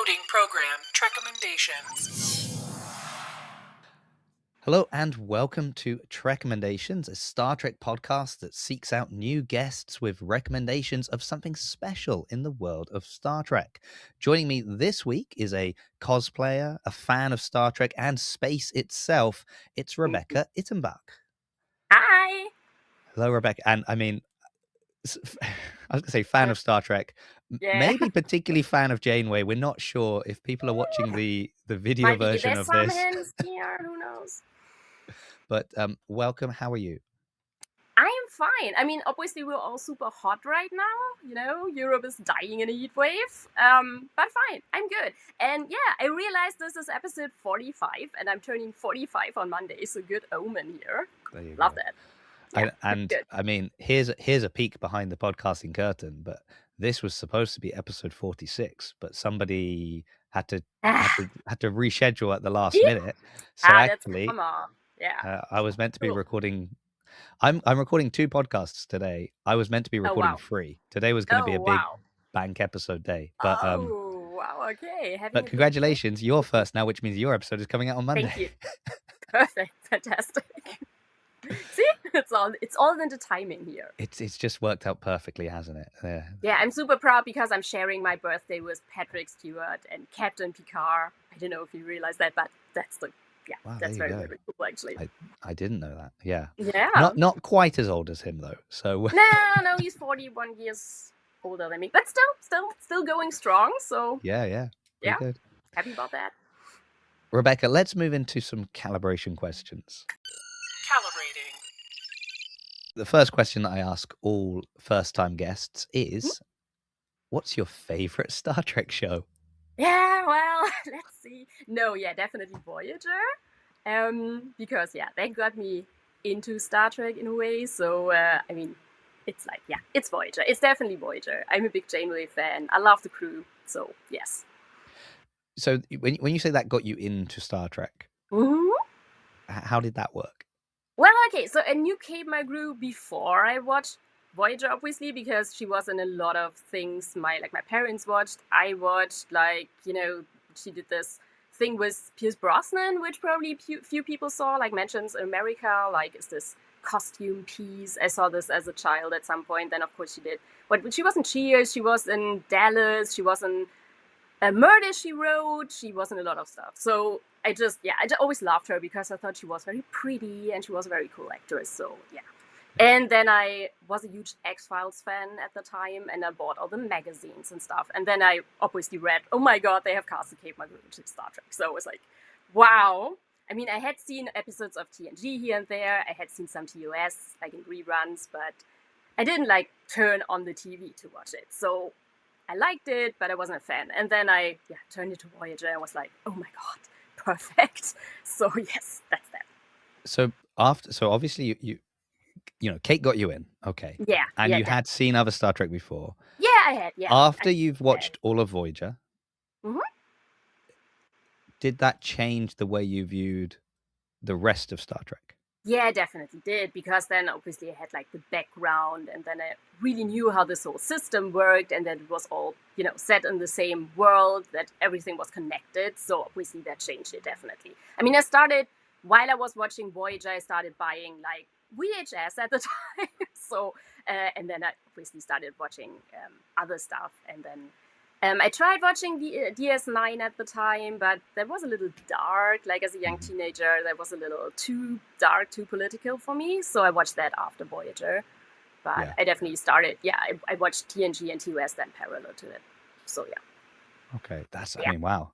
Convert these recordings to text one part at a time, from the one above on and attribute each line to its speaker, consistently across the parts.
Speaker 1: Loading program, Trekommendations.
Speaker 2: Hello and welcome to Trekommendations, a Star Trek podcast that seeks out new guests with recommendations of something special in the world of Star Trek. Joining me this week is a cosplayer, a fan of Star Trek and space itself. It's Rebecca Ittenbach.
Speaker 3: Hi.
Speaker 2: Hello, Rebecca. And I mean, I was going to say fan of Star Trek, maybe particularly fan of Janeway. We're not sure if people are watching the video version of
Speaker 3: there's
Speaker 2: this.
Speaker 3: some hints here, who knows?
Speaker 2: But welcome. How are you?
Speaker 3: I am fine. I mean, obviously we're all super hot right now. You know, Europe is dying in a heat wave. But fine, I'm good. And yeah, I realized this is episode 45, and I'm turning 45 on Monday, so good omen here. Love that.
Speaker 2: Yeah, I mean, here's a peek behind the podcasting curtain, but this was supposed to be episode 46, but somebody had to reschedule at the last minute. So actually, I was meant to be recording. I'm recording 2 podcasts today. I was meant to be recording 3. Today was going to be a big bank episode day. But
Speaker 3: okay.
Speaker 2: But congratulations, you're first now, which means your episode is coming out on Monday.
Speaker 3: Thank you. Perfect, fantastic. See, it's all in the timing here.
Speaker 2: It's just worked out perfectly, hasn't it?
Speaker 3: Yeah, I'm super proud because I'm sharing my birthday with Patrick Stewart and Captain Picard. I don't know if you realize that, but that's that's very, very cool, actually.
Speaker 2: I didn't know that. Yeah.
Speaker 3: Yeah.
Speaker 2: Not quite as old as him though. So
Speaker 3: no, he's 41 years older than me, but still going strong. So
Speaker 2: yeah. Good.
Speaker 3: Happy about that.
Speaker 2: Rebecca, let's move into some calibration questions.
Speaker 1: Calibrating.
Speaker 2: The first question that I ask all first-time guests is, what's your favorite Star Trek show?
Speaker 3: Yeah, well, let's see. No, yeah, definitely Voyager. Because that got me into Star Trek in a way. So I mean, it's like it's Voyager. It's definitely Voyager. I'm a big Janeway fan. I love the crew. So yes.
Speaker 2: So when you say that got you into Star Trek, how did that work?
Speaker 3: Well, okay, so a new came my grew before I watched Voyager, obviously, because she was in a lot of things my parents watched. I watched, she did this thing with Pierce Brosnan, which probably few people saw, mentions in America, is this costume piece. I saw this as a child at some point. Then, of course, she did. But she was in Cheers, she was in Dallas, she was in Murder, She Wrote, she was in a lot of stuff. So I always loved her because I thought she was very pretty and she was a very cool actress. So yeah. And then I was a huge X-Files fan at the time, and I bought all the magazines and stuff. And then I obviously read, oh my god, they have casted Kate Mulgrew to Star Trek. So it was like, wow. I mean, I had seen episodes of TNG here and there. I had seen some TOS, in reruns, but I didn't turn on the TV to watch it. So I liked it, but I wasn't a fan. And then I turned it to Voyager and was like, oh my god, perfect. So yes, that's that.
Speaker 2: So obviously you know, Kate got you in, okay.
Speaker 3: Yeah.
Speaker 2: And you had seen other Star Trek before.
Speaker 3: Yeah, I had, yeah.
Speaker 2: After you've watched all of Voyager, did that change the way you viewed the rest of Star Trek?
Speaker 3: Yeah, definitely did, because then obviously I had the background, and then I really knew how this whole system worked, and that it was all, set in the same world, that everything was connected. So obviously that changed it, definitely. I mean, while I was watching Voyager, I started buying VHS at the time. So, and then I obviously started watching other stuff, and then I tried watching the DS9 at the time, but that was a little dark. As a young teenager, that was a little too dark, too political for me. So I watched that after Voyager. But I definitely started, I watched TNG and TOS then parallel to it. So yeah.
Speaker 2: Okay, I mean, wow.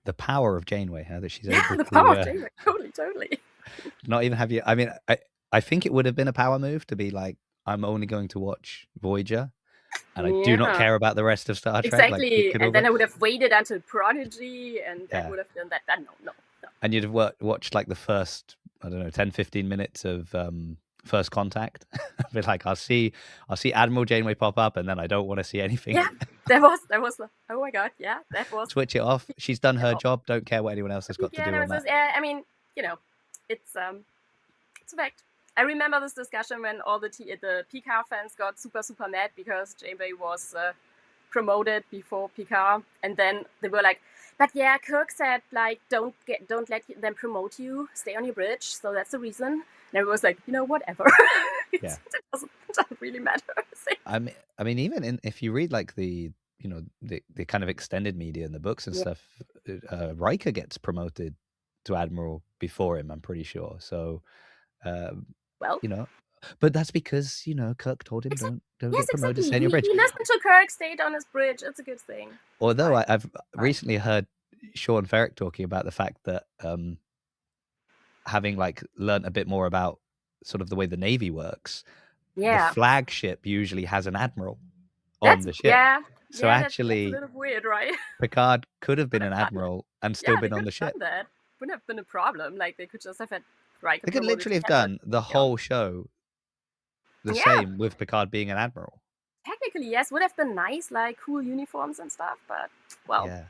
Speaker 2: The power of Janeway, that she's able to...
Speaker 3: the power of Janeway, totally.
Speaker 2: Not even have you... I mean, I think it would have been a power move to be I'm only going to watch Voyager. And I do not care about the rest of Star Trek.
Speaker 3: Exactly. And then I would have waited until Prodigy, and that would have done that. No.
Speaker 2: And you'd have watched the first, 10, 15 minutes of First Contact. Be I'll see Admiral Janeway pop up, and then I don't want to see anything.
Speaker 3: Yeah, that was oh my god, yeah, that was.
Speaker 2: Switch it off. She's done her job. Don't care what anyone else has got to do on that.
Speaker 3: I mean, it's a fact. I remember this discussion when all the PK fans got super, super mad because Janeway was promoted before Picard, and then they were like, but yeah, Kirk said like don't let them promote you, stay on your bridge, so that's the reason. And everyone was like, whatever.
Speaker 2: Yeah.
Speaker 3: It doesn't really matter.
Speaker 2: I mean, even if you read like the the kind of extended media and the books and stuff, Riker gets promoted to admiral before him, I'm pretty sure. So,
Speaker 3: well,
Speaker 2: but that's because Kirk told him don't
Speaker 3: yes,
Speaker 2: get promoted,
Speaker 3: exactly.
Speaker 2: stay on your bridge.
Speaker 3: He listened to Kirk, stayed on his bridge. It's a good thing.
Speaker 2: Although I've recently heard Sean Ferrick talking about the fact that having like learned a bit more about sort of the way the Navy works, the flagship usually has an admiral on the ship.
Speaker 3: Yeah.
Speaker 2: So actually,
Speaker 3: that's a little weird, right?
Speaker 2: Picard could have been an admiral and still been on the ship.
Speaker 3: That wouldn't have been a problem. Like they could just have had Riker.
Speaker 2: They could literally have done the whole show the same with Picard being an admiral.
Speaker 3: Technically, yes, would have been nice, like cool uniforms and stuff. But
Speaker 2: yeah.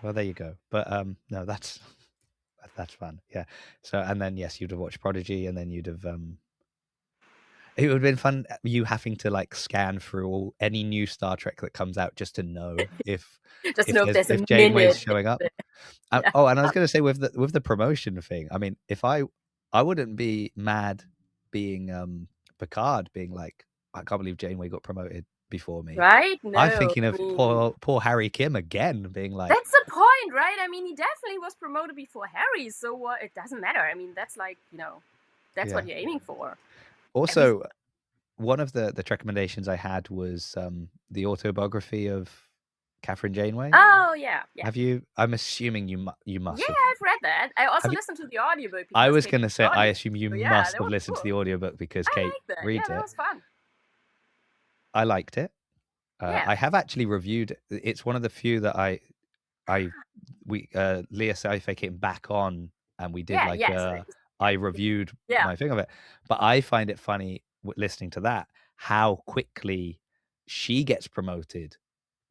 Speaker 2: Well, there you go. But no, that's fun. Yeah. So and then yes, you'd have watched Prodigy, and then you'd have it would have been fun you having to like scan through any new Star Trek that comes out just to know if if Janeway's showing up. Oh, and I was going to say with the promotion thing, I mean, if I wouldn't be mad being Picard being like, I can't believe Janeway got promoted before me.
Speaker 3: Right? No,
Speaker 2: I'm thinking of poor Harry Kim again being like.
Speaker 3: That's the point, right? I mean, he definitely was promoted before Harry, so it doesn't matter. I mean, that's like that's what you're aiming for.
Speaker 2: Also, one of the Trekommendations I had was the autobiography of Catherine Janeway.
Speaker 3: Oh yeah.
Speaker 2: Have you? I'm assuming you must.
Speaker 3: Yeah,
Speaker 2: have.
Speaker 3: I've read that. I also listened to the audiobook.
Speaker 2: I was going to say, I assume you must have listened to the audiobook because Kate reads it.
Speaker 3: That was fun.
Speaker 2: I liked it. I have actually reviewed. It's one of the few that Leah Seife came back on, and we did I reviewed my thing of it. But I find it funny listening to that how quickly she gets promoted,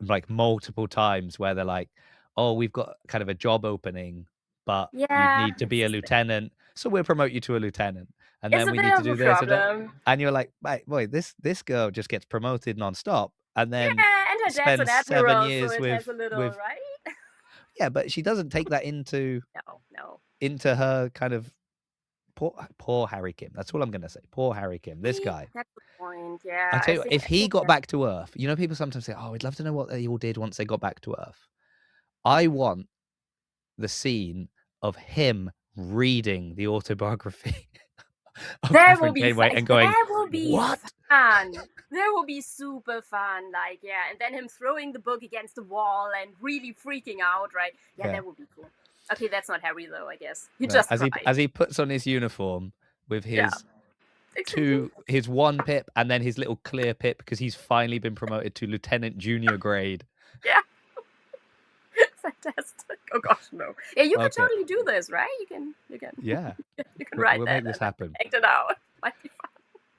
Speaker 2: like multiple times, where they're like, "Oh, we've got kind of a job opening, but you need to be a lieutenant, so we'll promote you to a lieutenant." And then we need to do this, and you're like, boy, this girl just gets promoted nonstop, and then
Speaker 3: and her
Speaker 2: spends
Speaker 3: dad's an admiral,
Speaker 2: 7 years
Speaker 3: so
Speaker 2: with
Speaker 3: right?
Speaker 2: Yeah, but she doesn't take that into into her kind of poor Harry Kim. That's all I'm gonna say. Poor Harry Kim. This guy.
Speaker 3: That's the point. Yeah.
Speaker 2: I tell you, if he got back to Earth, people sometimes say, "Oh, we'd love to know what they all did once they got back to Earth." I want the scene of him reading the autobiography of Catherine Janeway and going,
Speaker 3: "That will be
Speaker 2: what?
Speaker 3: Fun. That will be super fun." Like, and then him throwing the book against the wall and really freaking out, right? Yeah, that would be cool. Okay, that's not Harry though, I guess.
Speaker 2: As he puts on his uniform with his his one pip and then his little clear pip because he's finally been promoted to Lieutenant Junior grade.
Speaker 3: Yeah. Fantastic. Oh gosh, no. Yeah, you can totally do this, right? You can.
Speaker 2: Yeah.
Speaker 3: You can write
Speaker 2: we'll
Speaker 3: that.
Speaker 2: Make this happen.
Speaker 3: Act it out. Might be fun.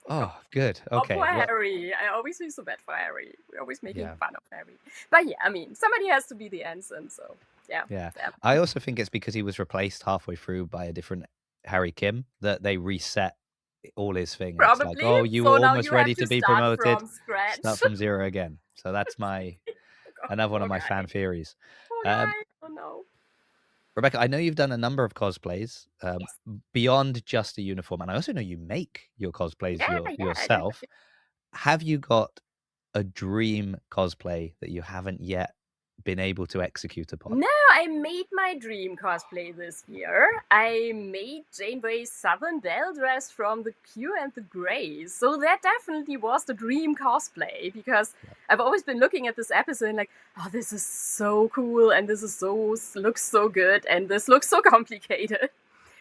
Speaker 2: Oh, good. Okay.
Speaker 3: Poor Harry. I always feel so bad for Harry. We're always making fun of Harry. But yeah, I mean, somebody has to be the ensign, so yeah.
Speaker 2: Yeah. I also think it's because he was replaced halfway through by a different Harry Kim that they reset all his things.
Speaker 3: Probably.
Speaker 2: It's like, oh, you were almost ready to be promoted. Start from zero again. So that's my another one of my fan theories.
Speaker 3: Oh no.
Speaker 2: Rebecca, I know you've done a number of cosplays beyond just a uniform, and I also know you make your cosplays yourself. Have you got a dream cosplay that you haven't yet been able to execute upon?
Speaker 3: No, I made my dream cosplay this year. I made Janeway's Southern Belle dress from the Q and the Greys. So that definitely was the dream cosplay because I've always been looking at this episode and like, oh, this is so cool and this is looks so good and this looks so complicated.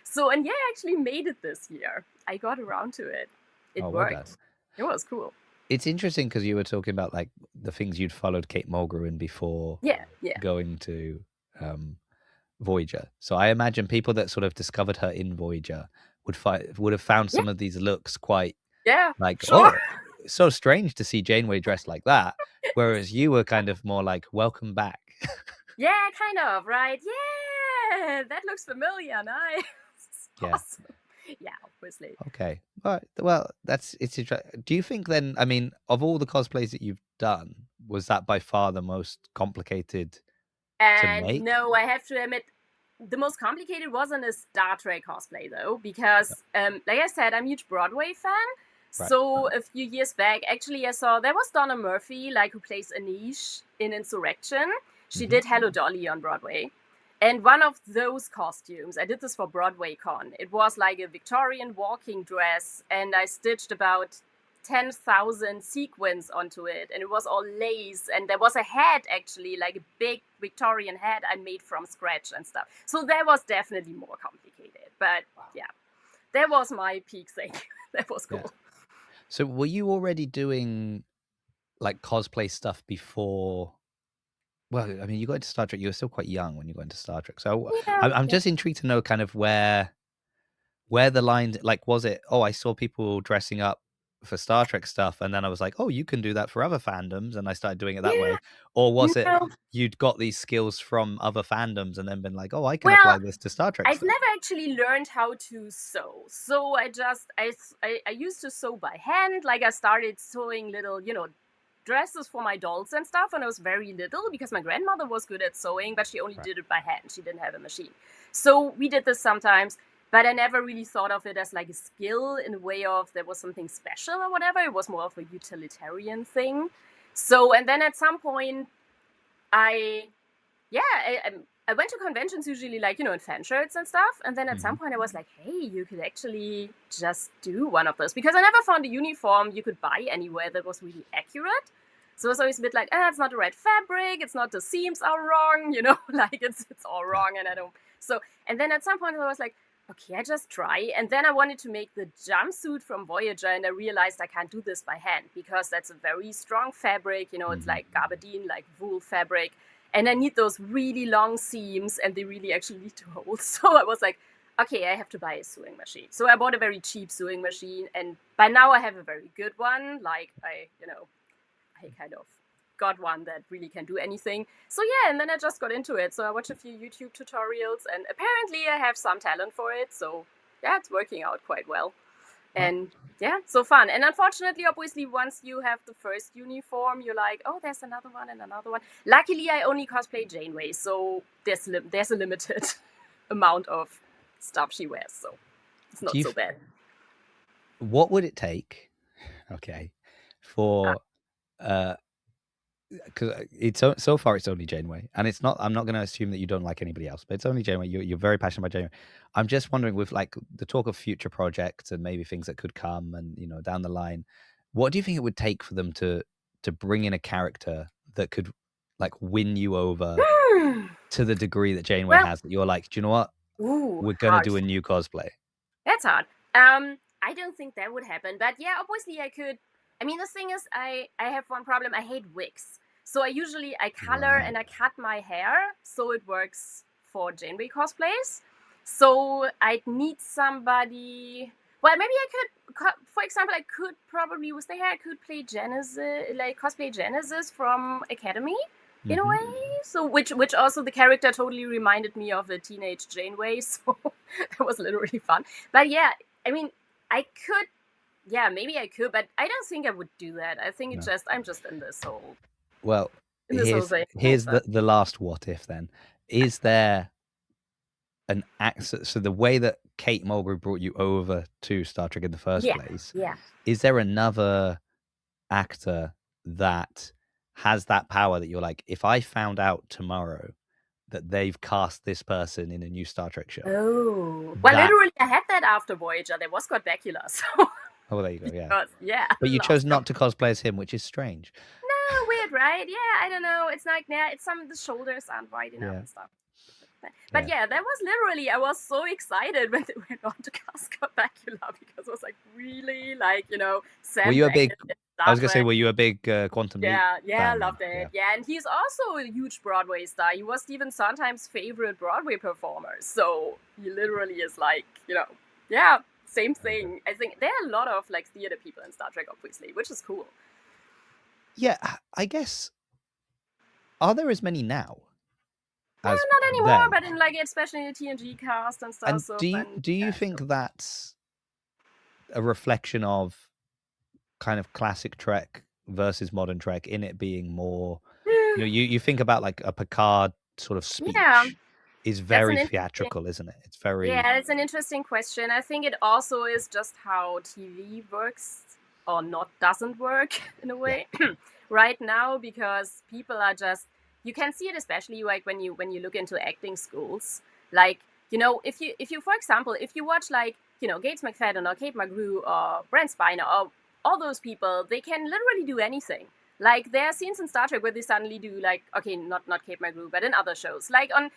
Speaker 3: So, and I actually made it this year. I got around to it. It worked. It was cool.
Speaker 2: It's interesting because you were talking about like the things you'd followed Kate Mulgrew in before going to Voyager. So I imagine people that sort of discovered her in Voyager would have found some of these looks quite oh, so strange to see Janeway dressed like that. Whereas you were kind of more like, welcome back.
Speaker 3: Yeah, kind of, right? Yeah, that looks familiar. Nice. Awesome. Yeah, obviously.
Speaker 2: Okay. All right. Well, it's interesting. Do you think then, I mean, of all the cosplays that you've done, was that by far the most complicated to
Speaker 3: And
Speaker 2: make?
Speaker 3: no, I have to admit, the most complicated wasn't a Star Trek cosplay though, because like I said, I'm a huge Broadway fan.
Speaker 2: Right.
Speaker 3: So a few years back, actually, I saw there was Donna Murphy, like who plays Anish in Insurrection. She did Hello Dolly on Broadway. And one of those costumes, I did this for Broadway Con. It was like a Victorian walking dress, and I stitched about 10,000 sequins onto it, and it was all lace, and there was a hat, actually, like a big Victorian hat I made from scratch and stuff. So that was definitely more complicated, but yeah, that was my peak thing. That was cool.
Speaker 2: Yeah. So were you already doing like cosplay stuff before? Well, I mean, you got into Star Trek, you were still quite young when you got into Star Trek, so I'm just intrigued to know kind of where the line, like, was it, oh, I saw people dressing up for Star Trek stuff, and then I was like, oh, you can do that for other fandoms, and I started doing it that way? Or was it you'd got these skills from other fandoms and then been like, oh, I can apply this to Star Trek
Speaker 3: I've
Speaker 2: stuff?
Speaker 3: never actually learned how to sew. So I used to sew by hand. Like I started sewing little, dresses for my dolls and stuff when I was very little, because my grandmother was good at sewing, but she only did it by hand. She didn't have a machine. So we did this sometimes, but I never really thought of it as like a skill in a way of there was something special or whatever. It was more of a utilitarian thing. So, and then at some point, I went to conventions usually, like, in fan shirts and stuff. And then at some point I was like, hey, you could actually just do one of those. Because I never found a uniform you could buy anywhere that was really accurate. So it was always a bit like, it's not the right fabric. It's not, the seams are wrong, like it's all wrong. And and then at some point I was like, okay, I just try. And then I wanted to make the jumpsuit from Voyager, and I realized I can't do this by hand because that's a very strong fabric. It's like gabardine, like wool fabric. And I need those really long seams, and they really actually need to hold. So I was like, okay, I have to buy a sewing machine. So I bought a very cheap sewing machine, and by now I have a very good one. Like I kind of got one that really can do anything. So yeah, and then I just got into it. So I watched a few YouTube tutorials, and apparently I have some talent for it. So yeah, it's working out quite well. And yeah, so fun. And unfortunately, obviously, once you have the first uniform, you're like, oh, there's another one and another one. Luckily, I only cosplay Janeway, so there's a limited amount of stuff she wears, so it's not so bad.
Speaker 2: What would it take, for because so far it's only Janeway, and it's not. I'm not going to assume that you don't like anybody else, but it's only Janeway. You're very passionate about Janeway. I'm just wondering, with like the talk of future projects and maybe things that could come, and down the line, what do you think it would take for them to bring in a character that could like win you over to the degree that Janeway has? That you're like, do you know what? We're gonna do a new cosplay.
Speaker 3: That's hard. I don't think that would happen, but yeah, obviously I could. I mean, the thing is, I have one problem. I hate wigs. So I color and I cut my hair so it works for Janeway cosplays. So I'd need somebody. Well, maybe I could, for example, I could probably with the hair I could play Genesis, like cosplay Genesis from Academy in a way. So which also the character totally reminded me of the teenage Janeway. So that was literally fun. But yeah, I mean, I could. Yeah, maybe I could, but I don't think I would do that. I think I'm just in this whole.
Speaker 2: Well, here's the last what if then. Is there an access? So the way that Kate Mulgrew brought you over to Star Trek in the first place, is there another actor that has that power that you're like, if I found out tomorrow that they've cast this person in a new Star Trek show?
Speaker 3: Oh, well, literally, I had that after Voyager. There was Scott Bakula, so.
Speaker 2: Oh, there you go. Yeah.
Speaker 3: Because, yeah.
Speaker 2: But you chose not to cosplay as him, which is strange.
Speaker 3: No, weird, right? Yeah, I don't know. It's like, it's the shoulders aren't wide enough and stuff. But yeah, that was literally, I was so excited when they went on to cast Scott Bakula, because it was like really like, Sam.
Speaker 2: Were you a big, I was going to say, were you a big Quantum Leap
Speaker 3: fan?
Speaker 2: I
Speaker 3: loved it. Yeah, and he's also a huge Broadway star. He was Stephen Sondheim's favorite Broadway performer. So he literally is like, same thing. I think there are a lot of like theater people in Star Trek, obviously, which is cool.
Speaker 2: Yeah, I guess. Are there as many now?
Speaker 3: Not anymore, but in like especially the TNG cast and stuff.
Speaker 2: And do you think that's a reflection of kind of classic Trek versus modern Trek in it being more, you think about like a Picard sort of
Speaker 3: Yeah,
Speaker 2: speech is
Speaker 3: that's
Speaker 2: very
Speaker 3: an interesting.
Speaker 2: theatrical, isn't it? It's very,
Speaker 3: Yeah, it's an interesting question. I think it also is just how TV works or not doesn't work in a
Speaker 2: yeah,
Speaker 3: way right now, because people are just, you can see it especially like when you look into acting schools. Like, if you for example, if you watch like, Gates McFadden or Kate McGrew or Brent Spiner or all those people, they can literally do anything. Like there are scenes in Star Trek where they suddenly do like, okay, not Kate McGrew, but in other shows. Like on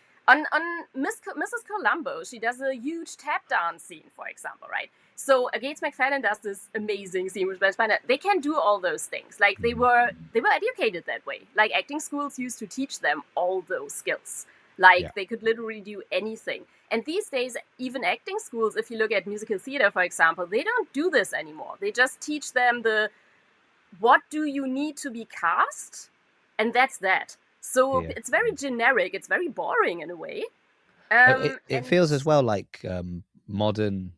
Speaker 3: Mrs. Columbo, she does a huge tap dance scene, for example, right? So Gates McFadden does this amazing scene with Brent Spiner. They can do all those things. Like they were educated that way. Like acting schools used to teach them all those skills. Like
Speaker 2: yeah,
Speaker 3: they could literally do anything. And these days, even acting schools, if you look at musical theater, for example, they don't do this anymore. They just teach them what do you need to be cast, and that's that. So
Speaker 2: yeah.
Speaker 3: it's very generic. It's very boring in a way.
Speaker 2: It
Speaker 3: And
Speaker 2: feels as well like modern,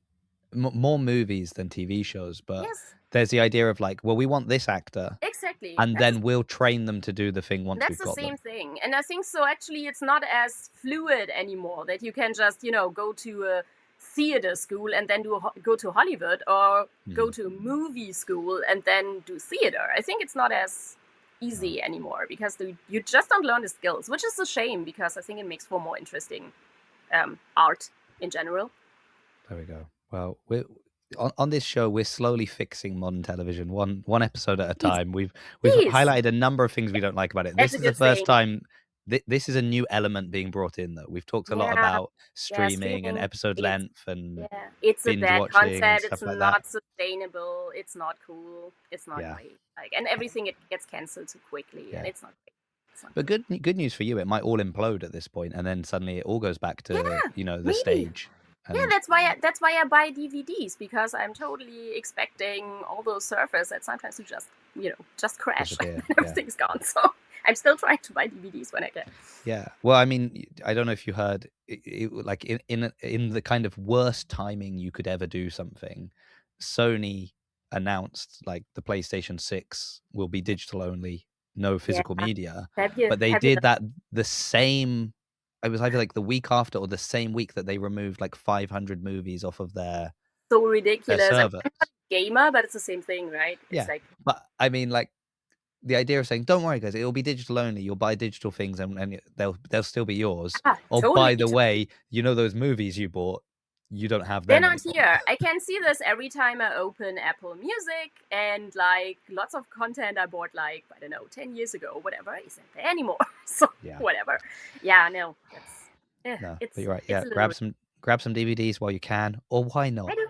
Speaker 2: more movies than TV shows, but
Speaker 3: yes,
Speaker 2: there's the idea of like, well, we want this actor,
Speaker 3: exactly.
Speaker 2: and then we'll train them to do the thing once
Speaker 3: That's
Speaker 2: we've
Speaker 3: the
Speaker 2: got
Speaker 3: same
Speaker 2: them.
Speaker 3: thing. And I think so actually it's not as fluid anymore that you can just, go to a theater school and then go to Hollywood, or go
Speaker 2: Mhm.
Speaker 3: to a movie school and then do theater. I think it's not as
Speaker 2: No,
Speaker 3: easy anymore because you just don't learn the skills, which is a shame because I think it makes for more interesting art in general.
Speaker 2: there we go. Well, we're on this show. We're slowly fixing modern television, one episode at a
Speaker 3: Please,
Speaker 2: time. We've
Speaker 3: please.
Speaker 2: highlighted a number of things we don't like about it.
Speaker 3: That's
Speaker 2: This
Speaker 3: a
Speaker 2: is the
Speaker 3: good
Speaker 2: first
Speaker 3: thing.
Speaker 2: time. This is a new element being brought in. Though we've talked a lot
Speaker 3: Yeah,
Speaker 2: about
Speaker 3: yeah,
Speaker 2: streaming and
Speaker 3: streaming.
Speaker 2: episode
Speaker 3: It's
Speaker 2: length and
Speaker 3: Yeah, it's a
Speaker 2: binge
Speaker 3: bad
Speaker 2: watching and
Speaker 3: concept. It's
Speaker 2: stuff like that.
Speaker 3: not sustainable. It's not cool. It's not
Speaker 2: Yeah,
Speaker 3: great. Like, and everything it gets cancelled too quickly, and
Speaker 2: yeah.
Speaker 3: it's not great. It's not
Speaker 2: But
Speaker 3: great.
Speaker 2: good news for you. It might all implode at this point, and then suddenly it all goes back to
Speaker 3: Yeah,
Speaker 2: the
Speaker 3: maybe.
Speaker 2: stage.
Speaker 3: Yeah,
Speaker 2: And
Speaker 3: that's why I buy DVDs, because I'm totally expecting all those servers that sometimes you just crash and
Speaker 2: disappear. Yeah.
Speaker 3: everything's gone. So I'm still trying to buy DVDs when I can.
Speaker 2: Yeah. Well, I mean, I don't know if you heard, like in the kind of worst timing you could ever do something, Sony announced like the PlayStation 6 will be digital only, no
Speaker 3: Yeah,
Speaker 2: physical media. But they
Speaker 3: fabulous.
Speaker 2: did that the same, it was either like the week after or the same week that they removed like 500 movies off of
Speaker 3: So
Speaker 2: their
Speaker 3: ridiculous. I'm
Speaker 2: servers.
Speaker 3: not a gamer, but it's the same thing, right? It's
Speaker 2: Yeah.
Speaker 3: like,
Speaker 2: But I mean, like, the idea of saying, "Don't worry, guys, it'll be digital only. You'll buy digital things, and they'll still be yours." Or
Speaker 3: totally.
Speaker 2: by the way, those movies you bought, you don't have
Speaker 3: They're
Speaker 2: them
Speaker 3: not
Speaker 2: anymore.
Speaker 3: here. I can see this every time I open Apple Music, and like lots of content I bought like, I don't know, 10 years ago or whatever isn't there anymore. So
Speaker 2: Yeah.
Speaker 3: whatever. Yeah, no,
Speaker 2: No,
Speaker 3: it's
Speaker 2: but you're right.
Speaker 3: it's
Speaker 2: Yeah,
Speaker 3: a little.
Speaker 2: grab some DVDs while you can, or why not?
Speaker 3: I do.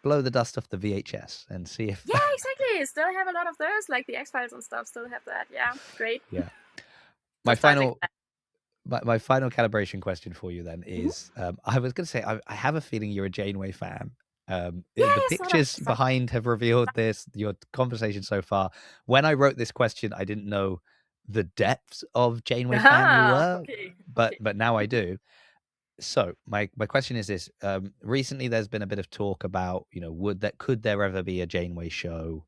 Speaker 2: Blow the dust off the VHS and see if.
Speaker 3: Yeah, exactly. Still have a lot of those, like the X-Files and stuff. Still have that. Yeah, great.
Speaker 2: Yeah. My final calibration question for you then is, I was going to say, I have a feeling you're a Janeway fan. The
Speaker 3: Yeah,
Speaker 2: pictures
Speaker 3: sort of.
Speaker 2: behind have revealed this, your conversation so far. When I wrote this question, I didn't know the depths of Janeway fan you were,
Speaker 3: Okay.
Speaker 2: but now I do. So my question is this: recently, there's been a bit of talk about, could there ever be a Janeway show?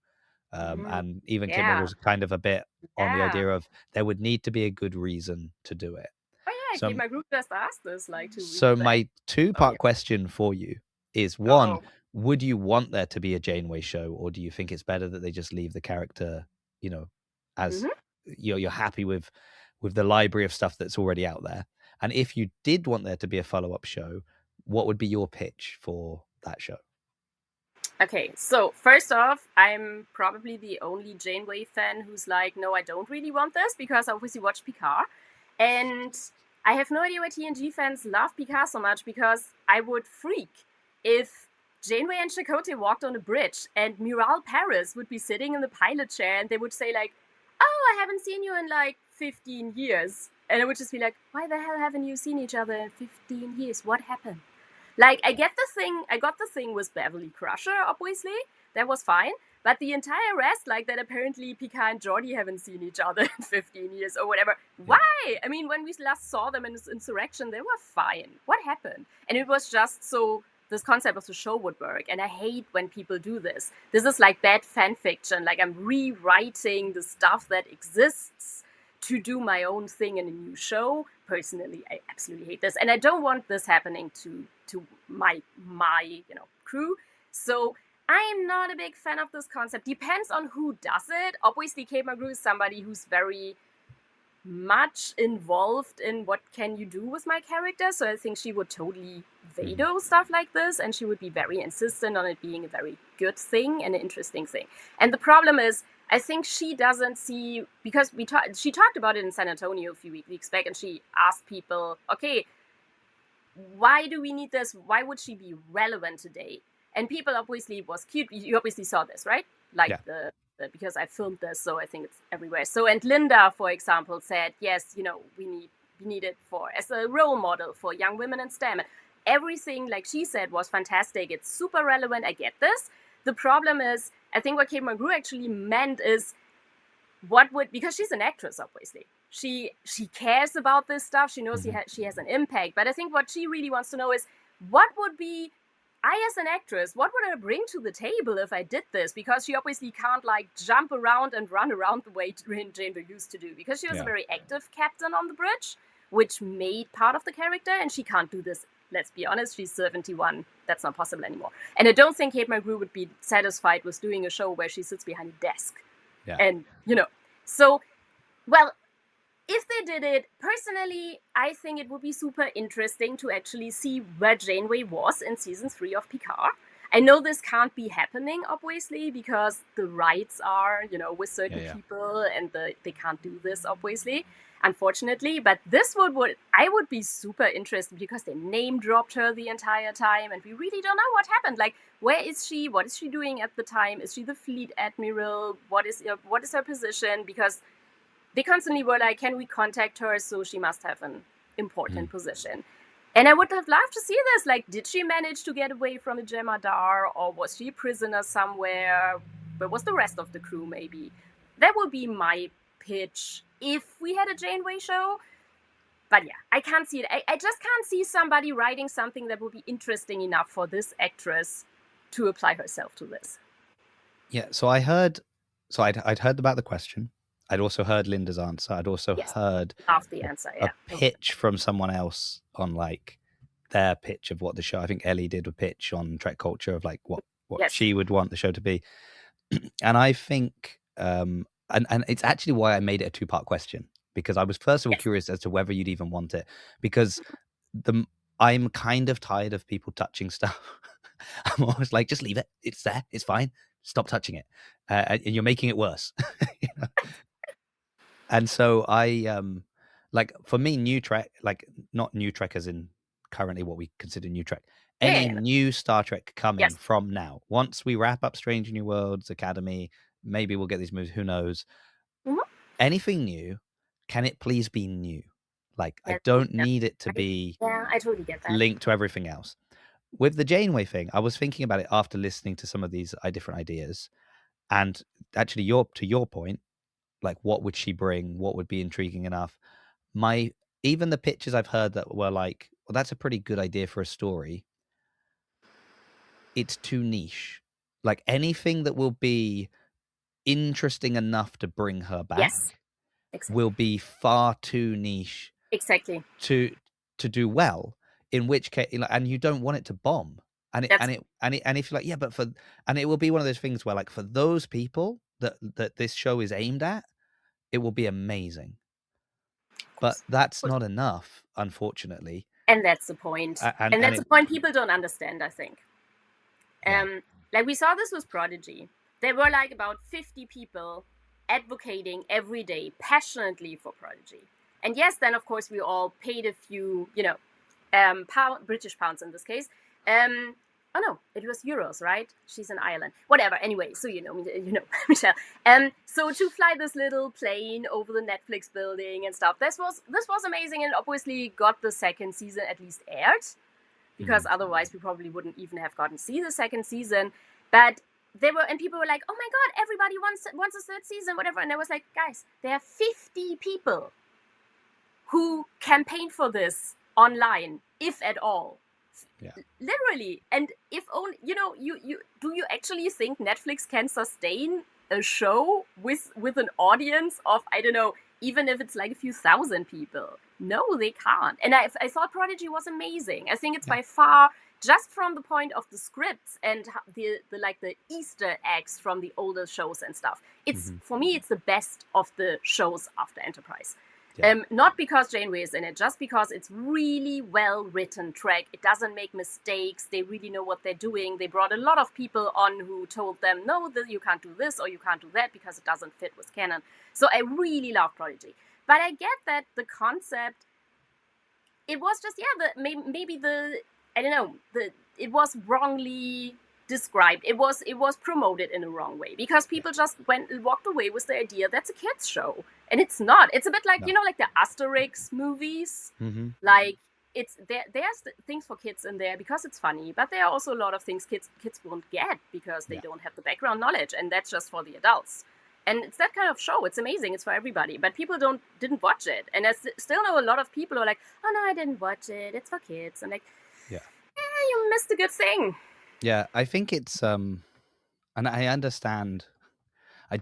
Speaker 2: And even Kim
Speaker 3: Yeah.
Speaker 2: was kind of a bit on the
Speaker 3: Yeah.
Speaker 2: idea of there would need to be a good reason to do it.
Speaker 3: Oh yeah,
Speaker 2: So,
Speaker 3: my group just asked this like 2 weeks
Speaker 2: so
Speaker 3: back.
Speaker 2: my two-part
Speaker 3: Oh, yeah.
Speaker 2: question for you is, one, would you want there to be a Janeway show, or do you think it's better that they just leave the character, as you're happy with the library of stuff that's already out there? And if you did want there to be a follow-up show, what would be your pitch for that show?
Speaker 3: Okay, so first off, I'm probably the only Janeway fan who's like, no, I don't really want this, because I obviously watched Picard. And I have no idea why TNG fans love Picard so much, because I would freak if Janeway and Chakotay walked on a bridge and Miral Paris would be sitting in the pilot chair and they would say like, oh, I haven't seen you in like 15 years. And I would just be like, why the hell haven't you seen each other in 15 years? What happened? Like, I got the thing with Beverly Crusher, obviously. That was fine. But the entire rest, like that apparently Picard and Geordi haven't seen each other in 15 years or whatever. Why? I mean, when we last saw them in this insurrection, they were fine. What happened? And it was just so this concept of the show would work. And I hate when people do this. This is like bad fan fiction. Like I'm rewriting the stuff that exists to do my own thing in a new show. Personally, I absolutely hate this, and I don't want this happening to my crew. So I am not a big fan of this concept. Depends on who does it. Obviously, Kate Mulgrew is somebody who's very much involved in what can you do with my character. So I think she would totally veto stuff like this, and she would be very insistent on it being a very good thing and an interesting thing. And the problem is, I think she doesn't see, because she talked about it in San Antonio a few weeks back, and she asked people, okay, why do we need this? Why would she be relevant today? And people obviously was cute. You obviously saw this, right? Like
Speaker 2: Yeah.
Speaker 3: because I filmed this, so I think it's everywhere. So, and Linda, for example, said, yes, we need it as a role model for young women in STEM. And everything, like she said, was fantastic. It's super relevant. I get this. The problem is, I think what Kate Mulgrew actually meant is because she's an actress, obviously. She cares about this stuff. She knows she has an impact. But I think what she really wants to know is, what would be, I as an actress, what would I bring to the table if I did this? Because she obviously can't like jump around and run around the way Janeway used to do. Because she was a very active captain on the bridge, which made part of the character. And she can't do this. Let's be honest, she's 71. That's not possible anymore. And I don't think Kate Mulgrew would be satisfied with doing a show where she sits behind a desk.
Speaker 2: Yeah.
Speaker 3: And, so, well, if they did it, personally, I think it would be super interesting to actually see where Janeway was in season 3 of Picard. I know this can't be happening, obviously, because the rights are, with certain people, and they can't do this, obviously, unfortunately. But this I would be super interested, because they name dropped her the entire time, and we really don't know what happened. Like, where is she? What is she doing at the time? Is she the fleet admiral? What is her position? Because they constantly were like, can we contact her? So she must have an important position. And I would have loved to see this. Like, did she manage to get away from the Jemadar, or was she a prisoner somewhere? Where was the rest of the crew, maybe? That would be my pitch if we had a Janeway show. But yeah, I can't see it. I just can't see somebody writing something that would be interesting enough for this actress to apply herself to this.
Speaker 2: Yeah, so I'd heard about the question. I'd also heard Linda's answer. I'd also heard
Speaker 3: the answer,
Speaker 2: a pitch from someone else on like their pitch of what the show. I think Ellie did a pitch on Trek Culture of like what she would want the show to be. And I think, and it's actually why I made it a 2-part question, because I was first of all curious as to whether you'd even want it, because I'm kind of tired of people touching stuff. I'm always like, just leave it. It's there. It's fine. Stop touching it. And you're making it worse. And so I, like, for me, new Trek, like not new Trek as in currently what we consider new Trek, any new Star Trek coming from now, once we wrap up Strange New Worlds, Academy, maybe we'll get these movies, who knows? Anything new, can it please be new? Like, I don't need it to be
Speaker 3: I totally get that.
Speaker 2: linked to everything else. With the Janeway thing, I was thinking about it after listening to some of these different ideas. And actually, to your point, like, what would she bring? What would be intriguing enough? Even the pitches I've heard that were like, well, that's a pretty good idea for a story. It's too niche. Like, anything that will be interesting enough to bring her back will be far too niche to do well, in which case, and you don't want it to bomb. And if you're like, and it will be one of those things where, like, for those people that this show is aimed at, it will be amazing. But that's not enough, unfortunately.
Speaker 3: And that's the point. And that's the point people don't understand, I think. Like, we saw this with Prodigy. There were like about 50 people advocating every day passionately for Prodigy. And yes, then of course we all paid a few, British pounds in this case. Oh no, it was euros, right? She's in Ireland. Whatever. Anyway, so you know Michelle. So to fly this little plane over the Netflix building and stuff, this was amazing, and obviously got the second season at least aired, because otherwise we probably wouldn't even have gotten to see the second season. But people were like, oh my god, everybody wants a third season, whatever. And I was like, guys, there are 50 people who campaigned for this online, if at all.
Speaker 2: Yeah.
Speaker 3: Literally. And if only, you do you actually think Netflix can sustain a show with an audience of, I don't know, even if it's like a few thousand people? No, they can't. And I thought Prodigy was amazing. I think it's
Speaker 2: Yeah.
Speaker 3: by far, just from the point of the scripts and the like the Easter eggs from the older shows and stuff. It's for me, it's the best of the shows after Enterprise.
Speaker 2: Yeah.
Speaker 3: Not because Janeway is in it, just because it's really well written Trek. It doesn't make mistakes. They really know what they're doing. They brought a lot of people on who told them, no, you can't do this or you can't do that because it doesn't fit with canon. So I really love Prodigy. But I get that the concept, it was just, maybe the, I don't know, it was wrongly described. It was promoted in a wrong way because people just walked away with the idea that's a kids show, and it's not. It's a bit like like the Asterix movies. Like there's things for kids in there because it's funny, but there are also a lot of things kids won't get because they don't have the background knowledge, and that's just for the adults. And it's that kind of show. It's amazing. It's for everybody. But people didn't watch it. And I still know a lot of people who are like, oh, no, I didn't watch it. It's for kids. I'm like, you missed a good thing.
Speaker 2: Yeah, I think it's and I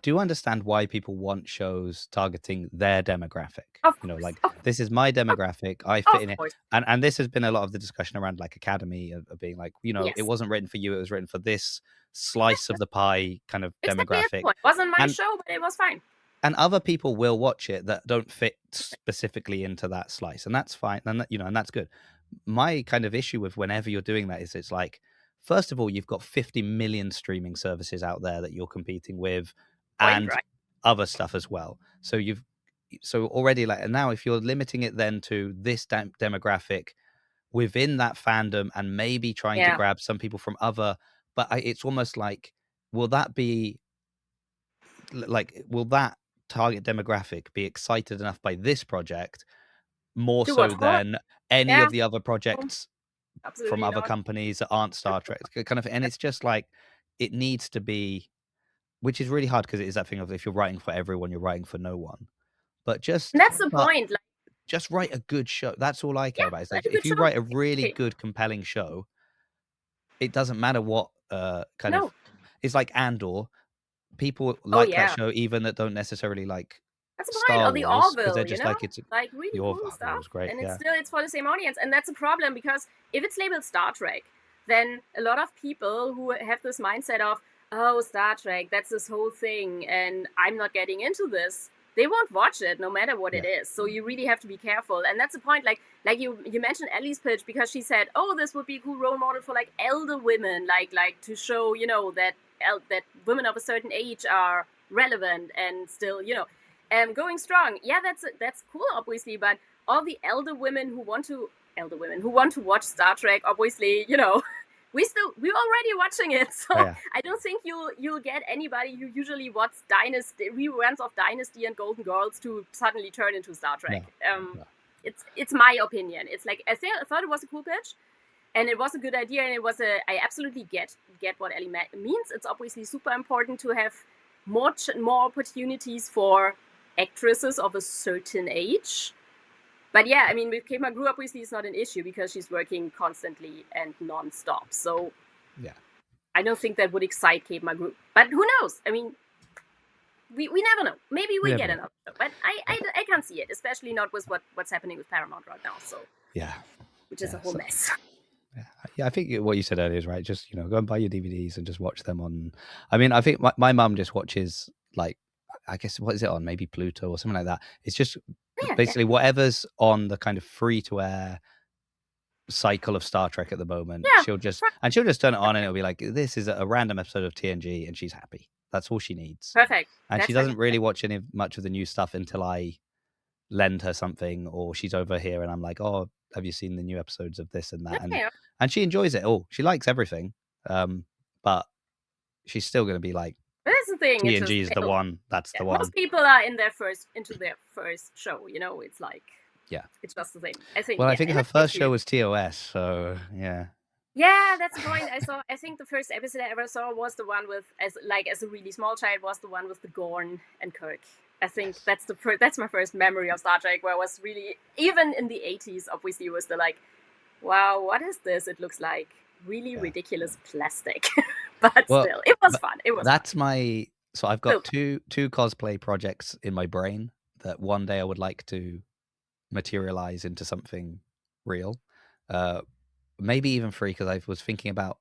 Speaker 2: do understand why people want shows targeting their demographic.
Speaker 3: Of
Speaker 2: You know,
Speaker 3: course.
Speaker 2: like this is my demographic. I fit in it. And this has been a lot of the discussion around like Academy of being like, it wasn't written for you, it was written for this slice of the pie kind of demographic.
Speaker 3: It wasn't my show, but it was fine.
Speaker 2: And other people will watch it that don't fit specifically into that slice, and that's fine. And and that's good. My kind of issue with whenever you're doing that is it's like, first of all, you've got 50 million streaming services out there that you're competing with, and other stuff as well. So already like, and now if you're limiting it then to this demographic within that fandom, and maybe trying to grab some people from other, but it's almost like, will that target demographic be excited enough by this project more so than any of the other projects from other companies that aren't Star Trek kind of? And it's just like, it needs to be, which is really hard because it is that thing of, if you're writing for everyone, you're writing for no one. But
Speaker 3: that's the point. Like,
Speaker 2: just write a good show. That's all I care about. It's like, if you write a really good, compelling show, it doesn't matter what kind of. It's like Andor. People like that show, even that don't necessarily like Star
Speaker 3: or the
Speaker 2: Wars,
Speaker 3: Orville,
Speaker 2: they're just like, it's
Speaker 3: like really cool stuff.
Speaker 2: Was great,
Speaker 3: and it's for the same audience, and that's a problem because if it's labeled Star Trek, then a lot of people who have this mindset of, oh, Star Trek, that's this whole thing, and I'm not getting into this, they won't watch it no matter what it is. So you really have to be careful, and that's the point. Like you mentioned Ellie's pitch because she said, oh, this would be a cool role model for like elder women, like to show that women of a certain age are relevant and still going strong. Yeah, that's cool, obviously, but all the elder women who want to watch Star Trek, obviously, we're already watching it, so I don't think you'll get anybody who usually watches reruns of Dynasty and Golden Girls to suddenly turn into Star Trek. It's my opinion. It's like, I thought it was a cool pitch, and it was a good idea, and I absolutely get what Ellie means. It's obviously super important to have more opportunities for actresses of a certain age. But yeah, I mean, with Kate McGrew, obviously, it's not an issue because she's working constantly and non-stop. So I don't think that would excite Kate McGrew. But who knows? I mean, we never know. Maybe we get another show. But I can't see it, especially not with what's happening with Paramount right now. So which is a whole mess.
Speaker 2: Yeah, I think what you said earlier is right. Just go and buy your DVDs and just watch them on. I mean, I think my mum just watches, like, I guess, what is it on? Maybe Pluto or something like that. It's just basically whatever's on the kind of free to air cycle of Star Trek at the moment. She'll just turn it on, and it'll be like, this is a random episode of TNG, and she's happy. That's all she needs.
Speaker 3: Perfect.
Speaker 2: And she doesn't really watch much of the new stuff until I lend her something, or she's over here and I'm like, oh, have you seen the new episodes of this and that? And she enjoys it all. She likes everything. But she's still going to be like,
Speaker 3: that's the thing.
Speaker 2: TNG is the one. That's the one.
Speaker 3: Most people are into their first show. It's like, it's just the thing. I think.
Speaker 2: Well, I think her first show was TOS. So yeah.
Speaker 3: Yeah, that's the point. I think the first episode I ever saw was the one with, as a really small child, was the one with the Gorn and Kirk. I think that's my first memory of Star Trek, where I was really, even in the 80s, obviously, was the like Wow, what is this? It looks like really
Speaker 2: Yeah.
Speaker 3: ridiculous plastic. But
Speaker 2: Well,
Speaker 3: still, it was
Speaker 2: but
Speaker 3: fun. It was fun.
Speaker 2: that's my. So I've
Speaker 3: Still
Speaker 2: got two cosplay projects in my brain that one day I would like to materialize into something real. Maybe even free, because I was thinking about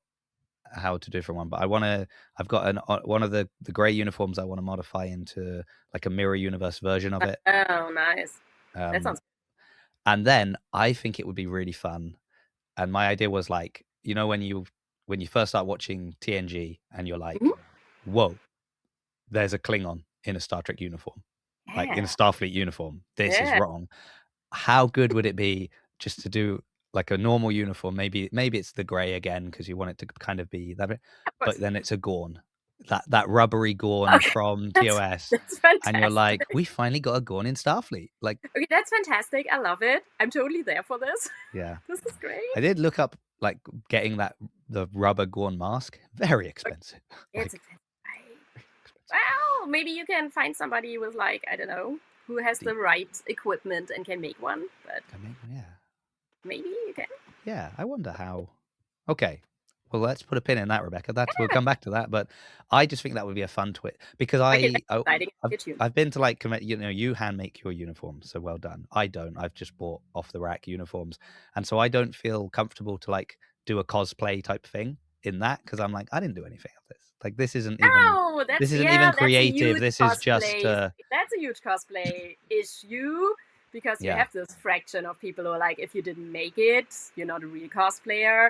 Speaker 2: how to do for one, but I've got one of the gray uniforms I want to modify into like a mirror universe version of
Speaker 3: fun.
Speaker 2: it.
Speaker 3: Oh, nice. That
Speaker 2: Um,
Speaker 3: sounds
Speaker 2: and then I think it would be really fun. And my idea was like, when you first start watching TNG and you're like,
Speaker 3: Mhm.
Speaker 2: whoa, there's a Klingon in a Star Trek uniform, like in a
Speaker 3: Yeah.
Speaker 2: Starfleet uniform. This is
Speaker 3: Yeah.
Speaker 2: wrong. How good would it be just to do like a normal uniform? Maybe it's the gray again because you want it to kind of be that,
Speaker 3: Of
Speaker 2: but
Speaker 3: course.
Speaker 2: then it's a Gorn, that rubbery Gorn
Speaker 3: Okay.
Speaker 2: from
Speaker 3: That's
Speaker 2: TOS,
Speaker 3: that's
Speaker 2: and you're
Speaker 3: fantastic.
Speaker 2: like, we finally got a Gorn in Starfleet. Like,
Speaker 3: Okay, that's fantastic. I love it. I'm totally there for this.
Speaker 2: yeah,
Speaker 3: This is great.
Speaker 2: I did look up like getting the rubber Gorn mask, very expensive.
Speaker 3: It's
Speaker 2: Like,
Speaker 3: right.
Speaker 2: very expensive.
Speaker 3: Well, maybe you can find somebody with like, I don't know, who has the right equipment and can make one, but
Speaker 2: Yeah.
Speaker 3: maybe you can.
Speaker 2: Yeah, I wonder how. Okay, well, let's put a pin in that, Rebecca. We'll
Speaker 3: Yeah.
Speaker 2: come back to that, but I just think that would be a fun twist because
Speaker 3: Okay, that's exciting.
Speaker 2: I've,
Speaker 3: Get you.
Speaker 2: I've been to like you hand make your uniforms, so well done. I don't. I've just bought off the rack uniforms, and so I don't feel comfortable to like do a cosplay type thing in that because I'm like I didn't do anything of this. Like this isn't even
Speaker 3: Oh,
Speaker 2: this isn't even
Speaker 3: that's a
Speaker 2: creative.
Speaker 3: huge
Speaker 2: This is just
Speaker 3: cosplay. That's a huge cosplay issue because you
Speaker 2: yeah.
Speaker 3: have this fraction of people who are like, if you didn't make it, you're not a real cosplayer.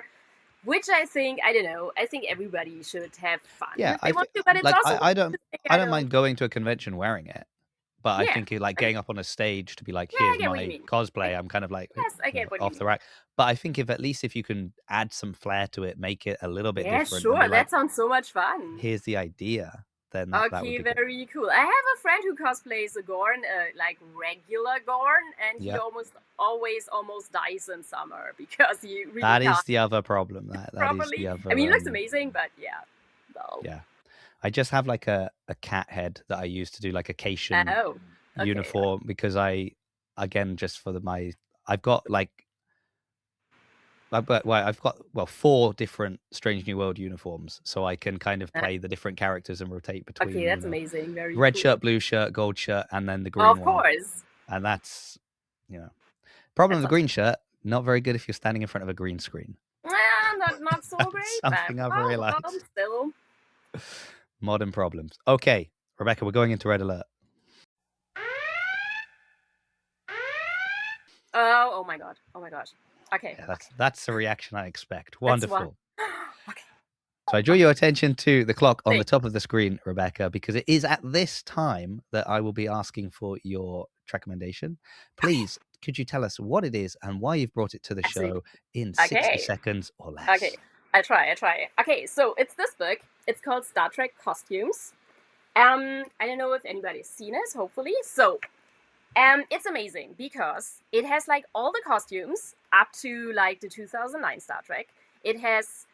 Speaker 3: Which I think, I don't know, I think everybody should have fun
Speaker 2: Yeah,
Speaker 3: if they want to, but it's
Speaker 2: like
Speaker 3: also to say,
Speaker 2: I don't mind going to a convention wearing it. But I
Speaker 3: yeah,
Speaker 2: think like
Speaker 3: I mean,
Speaker 2: getting up on a stage to be like,
Speaker 3: yeah, I
Speaker 2: here's
Speaker 3: get what you
Speaker 2: my
Speaker 3: mean.
Speaker 2: cosplay, I'm kind of like
Speaker 3: Yes, I get what you
Speaker 2: off
Speaker 3: mean.
Speaker 2: the rack. But I think if you can add some flair to it, make it a little bit
Speaker 3: Yeah,
Speaker 2: different, and be
Speaker 3: sure,
Speaker 2: like,
Speaker 3: that sounds so much fun.
Speaker 2: here's the idea, then that would
Speaker 3: Okay,
Speaker 2: be good.
Speaker 3: very cool. I have a friend who cosplays a Gorn, like regular Gorn, and he
Speaker 2: Yeah,
Speaker 3: almost dies in summer because he really
Speaker 2: that
Speaker 3: can't
Speaker 2: is the other problem. That is
Speaker 3: properly.
Speaker 2: the
Speaker 3: I mean,
Speaker 2: other
Speaker 3: he looks amazing, but yeah, well,
Speaker 2: yeah. I just have like a cat head that I use to do like a Cation
Speaker 3: oh, okay,
Speaker 2: uniform because again just for I've got like I've got 4 different Strange New World uniforms, so I can kind of play the different characters and rotate
Speaker 3: okay,
Speaker 2: between,
Speaker 3: that's amazing, very
Speaker 2: red
Speaker 3: cool.
Speaker 2: shirt, blue shirt, gold shirt, and then the green
Speaker 3: Of
Speaker 2: one.
Speaker 3: course,
Speaker 2: And that's problem with
Speaker 3: that's
Speaker 2: the green shirt, not very good if you're standing in front of a green screen.
Speaker 3: not so
Speaker 2: That's
Speaker 3: great, but
Speaker 2: something I've realized.
Speaker 3: still.
Speaker 2: Modern problems. Okay, Rebecca, we're going into red alert.
Speaker 3: Oh my god, oh my gosh. Okay,
Speaker 2: Yeah, that's the reaction I expect.
Speaker 3: that's one.
Speaker 2: Wonderful.
Speaker 3: Okay,
Speaker 2: So I draw your attention to the clock on the
Speaker 3: thank
Speaker 2: top of the screen, Rebecca, because it is at this time that I will be asking for your recommendation. Please, could you tell us what it is and why you've brought it to the
Speaker 3: absolutely.
Speaker 2: show in 60
Speaker 3: Okay.
Speaker 2: seconds or less?
Speaker 3: Okay, I try. Okay, so it's this book. It's called Star Trek Costumes. I don't know if anybody's seen it, hopefully. So, it's amazing because it has like all the costumes up to like the 2009 Star Trek. It has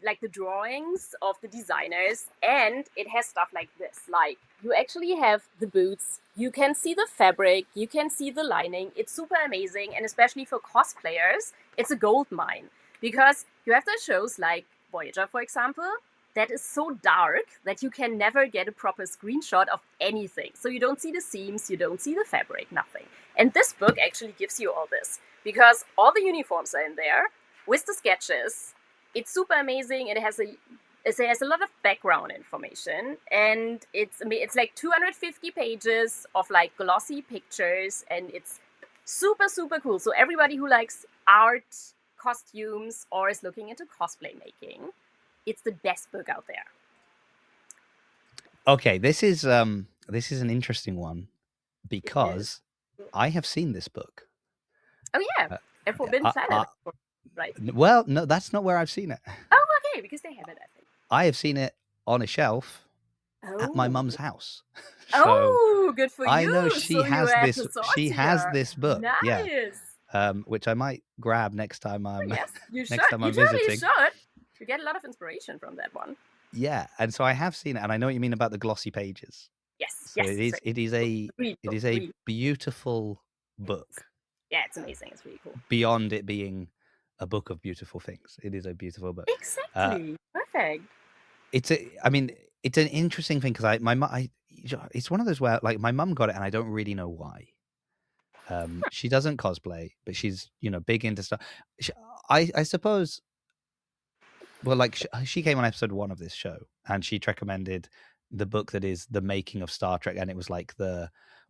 Speaker 3: like the drawings of the designers, and it has stuff like this. Like you actually have the boots, you can see the fabric, you can see the lining. It's super amazing, and especially for cosplayers, it's a gold mine because you have the shows like Voyager, for example, that is so dark that you can never get a proper screenshot of anything. So you don't see the seams, you don't see the fabric, nothing. And this book actually gives you all this because all the uniforms are in there with the sketches. It's super amazing. It has a lot of background information, and it's like 250 pages of like glossy pictures, and it's super cool. So everybody who likes art, costumes, or is looking into cosplay making, it's the best book out there.
Speaker 2: Okay, this is an interesting one because I have seen this book.
Speaker 3: Oh yeah, and Forbidden Planet, right?
Speaker 2: Well, no, that's not where I've seen it.
Speaker 3: Oh, okay, because they have it, I think.
Speaker 2: I have seen it on a shelf at my mum's house. So
Speaker 3: oh, good for you!
Speaker 2: I know she
Speaker 3: so
Speaker 2: has
Speaker 3: you
Speaker 2: this. She has this book.
Speaker 3: Nice.
Speaker 2: Yeah. Which I might grab next time I'm.
Speaker 3: Yes, you should.
Speaker 2: Next time I'm
Speaker 3: you totally
Speaker 2: visiting.
Speaker 3: should. You get a lot of inspiration from that one.
Speaker 2: Yeah, and so I have seen it, and I know what you mean about the glossy pages.
Speaker 3: Yes,
Speaker 2: So
Speaker 3: yes.
Speaker 2: it is a beautiful book.
Speaker 3: Yeah, it's amazing. It's really cool.
Speaker 2: Beyond it being a book of beautiful things, it is a beautiful book.
Speaker 3: Exactly. Perfect.
Speaker 2: I mean, it's an interesting thing because it's one of those where like my mum got it and I don't really know why. She doesn't cosplay, but she's big into stuff. I suppose. Well, like she came on episode 1 of this show and she recommended the book that is The Making of Star Trek, and it was like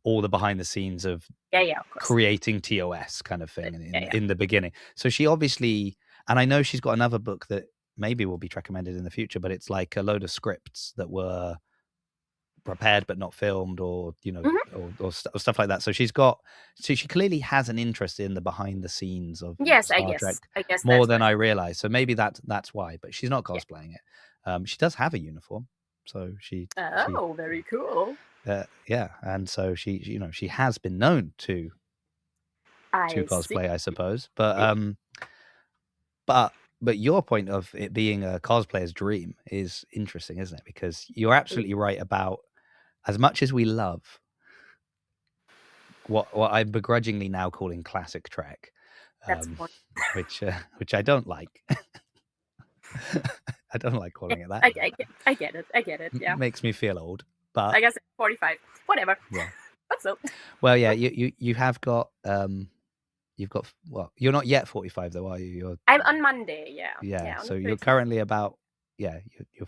Speaker 2: all the behind the scenes of
Speaker 3: Yeah, of course.
Speaker 2: creating TOS kind of thing
Speaker 3: Yeah.
Speaker 2: in the beginning. So she obviously, and I know she's got another book that maybe will be recommended in the future, but it's like a load of scripts that were prepared but not filmed, or or stuff like that. So she clearly has an interest in the behind the scenes of
Speaker 3: Yes,
Speaker 2: Star Trek
Speaker 3: I guess
Speaker 2: more
Speaker 3: that's
Speaker 2: than
Speaker 3: right.
Speaker 2: I realized. So maybe that's why, but she's not
Speaker 3: Yeah.
Speaker 2: cosplaying it. She does have a uniform, so she
Speaker 3: very cool.
Speaker 2: yeah, and so she has been known to
Speaker 3: I
Speaker 2: cosplay,
Speaker 3: see.
Speaker 2: I suppose. But your point of it being a cosplayer's dream is interesting, isn't it? Because you're absolutely right about, as much as we love what I'm begrudgingly now calling classic Trek,
Speaker 3: That's one.
Speaker 2: which I don't like. I don't like calling it that.
Speaker 3: I get it. I get it. Yeah.
Speaker 2: Makes me feel old, but
Speaker 3: I guess 45. Whatever.
Speaker 2: yeah.
Speaker 3: But so.
Speaker 2: Well, yeah, you have got you've got, well, you're not yet 45 though, are you?
Speaker 3: I'm on Monday. Yeah.
Speaker 2: Yeah.
Speaker 3: On
Speaker 2: So
Speaker 3: the
Speaker 2: you're
Speaker 3: 13th.
Speaker 2: currently about, yeah,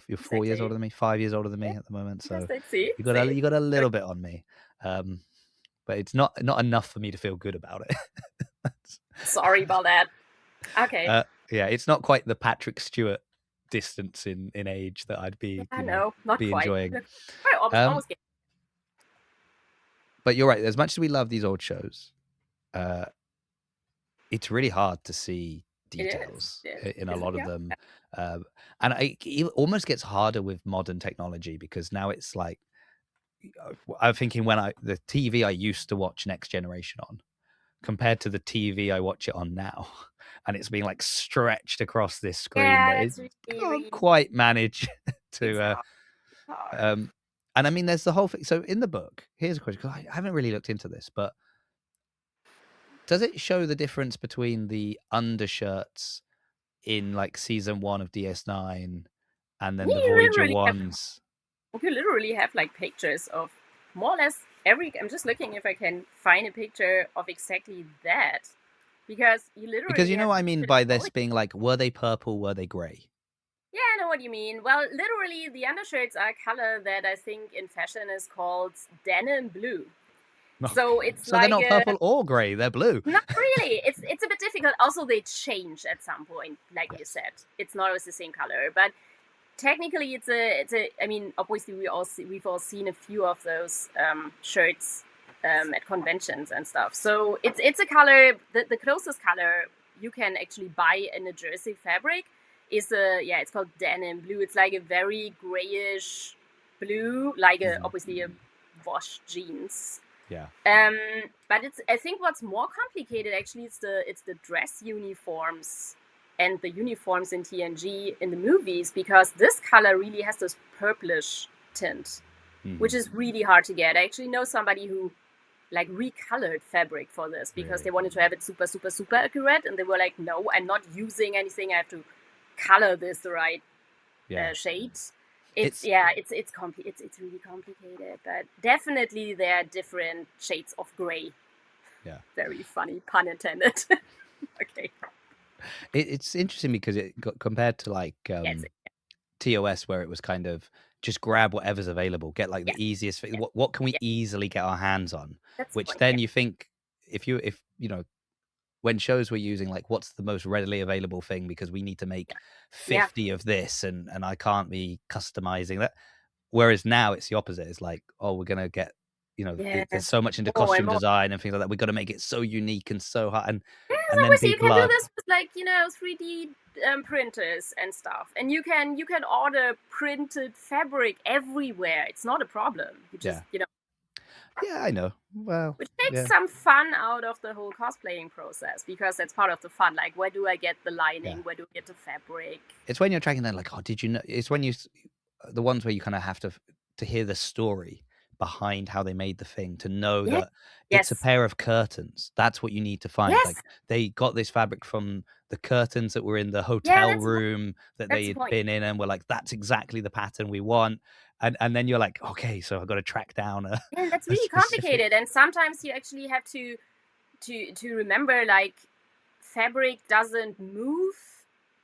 Speaker 2: you're 4 years
Speaker 3: Exactly.
Speaker 2: older than me, 5 years older than me
Speaker 3: Yeah.
Speaker 2: at the moment. So
Speaker 3: Fantastic. See?
Speaker 2: you got a little bit on me, but it's not enough for me to feel good about it.
Speaker 3: Sorry about that. Okay.
Speaker 2: Yeah, it's not quite the Patrick Stewart distance in age that I'd be,
Speaker 3: No, not
Speaker 2: be
Speaker 3: quite.
Speaker 2: enjoying.
Speaker 3: Almost get.
Speaker 2: But you're right. As much as we love these old shows, it's really hard to see details in a lot of them, and it almost gets harder with modern technology, because now it's like, I'm thinking when the TV I used to watch Next Generation on, compared to the TV I watch it on now, and it's being like stretched across this screen that
Speaker 3: That's
Speaker 2: it
Speaker 3: really,
Speaker 2: can't
Speaker 3: really
Speaker 2: quite manage to.
Speaker 3: hard.
Speaker 2: And I mean, there's the whole thing. So in the book, here's a question, because I haven't really looked into this, but does it show the difference between the undershirts in like season 1 of DS9 and then the Voyager ones?
Speaker 3: You literally have like pictures of more or less every. I'm just looking if I can find a picture of exactly that, because you literally.
Speaker 2: Because you know what I mean by this being like, were they purple? Were they gray?
Speaker 3: Yeah, I know what you mean. Well, literally, the undershirts are a color that I think in fashion is called denim blue. So it's
Speaker 2: so they're not purple or gray; they're blue.
Speaker 3: Not really. It's a bit difficult. Also, they change at some point, like you said. It's not always the same color, but technically, it's a. I mean, obviously, we've all seen a few of those shirts at conventions and stuff. So it's a color. The closest color you can actually buy in a jersey fabric is it's called denim blue. It's like a very grayish blue, like obviously a wash jeans.
Speaker 2: Yeah.
Speaker 3: But I think what's more complicated actually is the dress uniforms and the uniforms in TNG in the movies, because this color really has this purplish tint, which is really hard to get. I actually know somebody who like recolored fabric for this because they wanted to have it super, super, super accurate, and they were like, no, I'm not using anything. I have to color this the right shade. It's really complicated, but definitely there are different shades of gray.
Speaker 2: Yeah.
Speaker 3: Very funny, pun intended. Okay.
Speaker 2: It's interesting because it got compared to like TOS, where it was kind of just grab whatever's available, get like the easiest thing. What can we easily get our hands on?
Speaker 3: That's
Speaker 2: which then you think if you know, when shows were using like what's the most readily available thing, because we need to make 50 of this and I can't be customizing that. Whereas now it's the opposite. It's like, oh, we're gonna get, there's so much into costume design and things like that. We've got to make it so unique and so hard. And then people
Speaker 3: you can do this with like 3D printers and stuff, and you can order printed fabric everywhere. It's not a problem. You just
Speaker 2: Yeah, I know. Well,
Speaker 3: which takes some fun out of the whole cosplaying process, because that's part of the fun. Like, where do I get the lining? Where do I get the fabric?
Speaker 2: It's when you're tracking that, like, oh, did you know? It's when the ones where you kind of have to hear the story behind how they made the thing to know
Speaker 3: Yeah.
Speaker 2: that it's a
Speaker 3: Yes.
Speaker 2: pair of curtains. That's what you need to find.
Speaker 3: Yes.
Speaker 2: Like they got this fabric from the curtains that were in the
Speaker 3: Yeah,
Speaker 2: hotel
Speaker 3: that's the point.
Speaker 2: room that
Speaker 3: That's
Speaker 2: they
Speaker 3: the
Speaker 2: had
Speaker 3: point.
Speaker 2: been in, and were like, that's exactly the pattern we want. And then you're like, okay, so I've got to track down a,
Speaker 3: Yeah, that's
Speaker 2: a
Speaker 3: really
Speaker 2: specific.
Speaker 3: complicated, and sometimes you actually have to remember, like, fabric doesn't move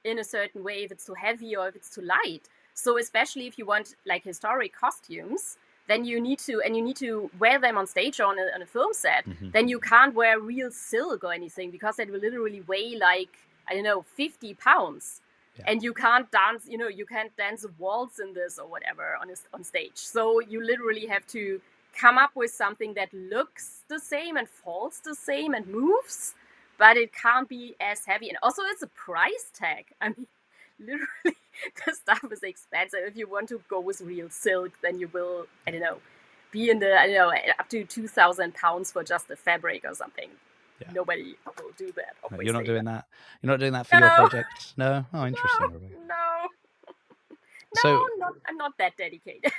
Speaker 3: in a certain way if it's too heavy or if it's too light. So especially if you want like historic costumes, then you need to wear them on stage or on a film set.
Speaker 2: Mhm.
Speaker 3: Then you can't wear real silk or anything because that will literally weigh like, I don't know, 50 pounds.
Speaker 2: Yeah.
Speaker 3: And you can't dance, you can't dance a waltz in this or whatever on stage. So you literally have to come up with something that looks the same and falls the same and moves, but it can't be as heavy. And also, it's a price tag. I mean, literally, the stuff is expensive. If you want to go with real silk, then you will, I don't know, be in the, I don't know, up to 2,000 pounds for just the fabric or something.
Speaker 2: Yeah.
Speaker 3: Nobody will do that,
Speaker 2: No,
Speaker 3: obviously.
Speaker 2: you're not doing that. You're not doing that for your
Speaker 3: No.
Speaker 2: project. No. Oh, interesting.
Speaker 3: No,
Speaker 2: Rebecca.
Speaker 3: no,
Speaker 2: So
Speaker 3: I'm not that dedicated.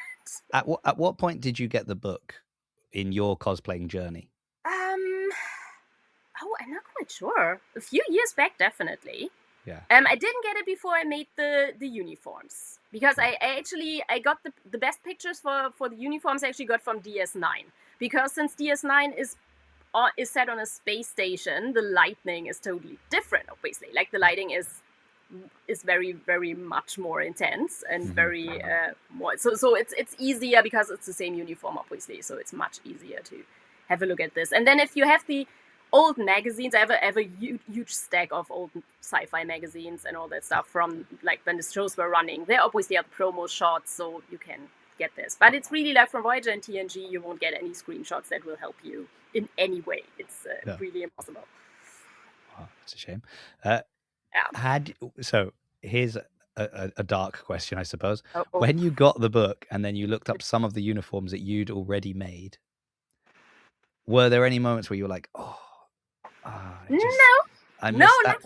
Speaker 2: at what point did you get the book in your cosplaying journey?
Speaker 3: Oh, I'm not quite sure. A few years back, definitely.
Speaker 2: Yeah.
Speaker 3: I didn't get it before I made the uniforms, because I got the best pictures for the uniforms. I actually got from DS9, because since DS9 is set on a space station, the lighting is totally different. Obviously, like the lighting is very, very much more intense and
Speaker 2: Mhm.
Speaker 3: very more. So it's easier because it's the same uniform, obviously. So it's much easier to have a look at this. And then if you have the old magazines, I have a huge stack of old sci-fi magazines and all that stuff from like when the shows were running. They obviously have promo shots, so you can get this. But it's really like from Voyager and TNG, you won't get any screenshots that will help you in any way. It's really impossible.
Speaker 2: Wow, that's a shame.
Speaker 3: Yeah.
Speaker 2: So here's a dark question, I suppose.
Speaker 3: Oh.
Speaker 2: When you got the book and then you looked up some of the uniforms that you'd already made, were there any moments where you were like, I missed that,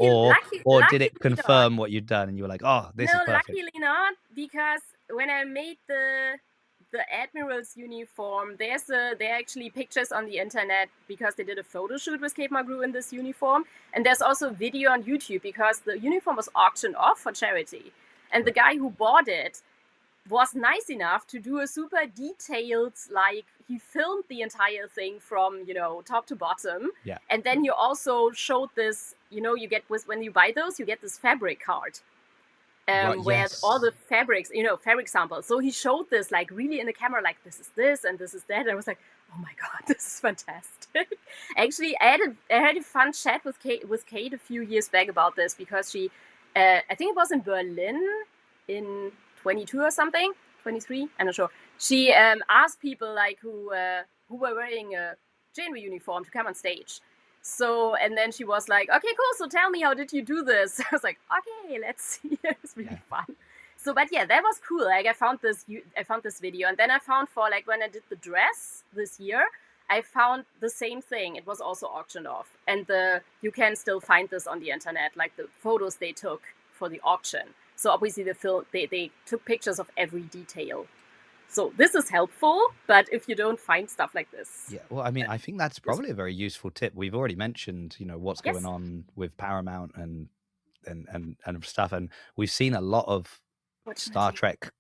Speaker 2: or did it confirm what you'd done and you were like, oh, this is perfect?
Speaker 3: Luckily not, because when I made the Admiral's uniform, there are actually pictures on the internet because they did a photo shoot with Kate Mulgrew in this uniform, and there's also video on YouTube because the uniform was auctioned off for charity, and the guy who bought it was nice enough to do a super detailed, like, he filmed the entire thing from, top to bottom.
Speaker 2: Yeah.
Speaker 3: And then he also showed this, you get when you buy those, you get this fabric card. Where all the fabrics, fabric samples. So he showed this like really in the camera, like this is this and this is that. And I was like, oh my God, this is fantastic. Actually, I had a fun chat with Kate a few years back about this, because she, I think it was in Berlin in 22 or something, 23, I'm not sure. She asked people like who were wearing a Janeway uniform to come on stage. So, and then she was like, okay, cool. So tell me, how did you do this? I was like, okay, let's see. It was really fun. So, but yeah, that was cool. Like I found this video, and then I found for like when I did the dress this year, I found the same thing. It was also auctioned off, and you can still find this on the internet, like the photos they took for the auction. So obviously they took pictures of every detail. So this is helpful, but if you don't find stuff like this.
Speaker 2: Yeah, well, I mean, I think that's probably a very useful tip. We've already mentioned, what's going on with Paramount and stuff, and we've seen a lot of Star Trek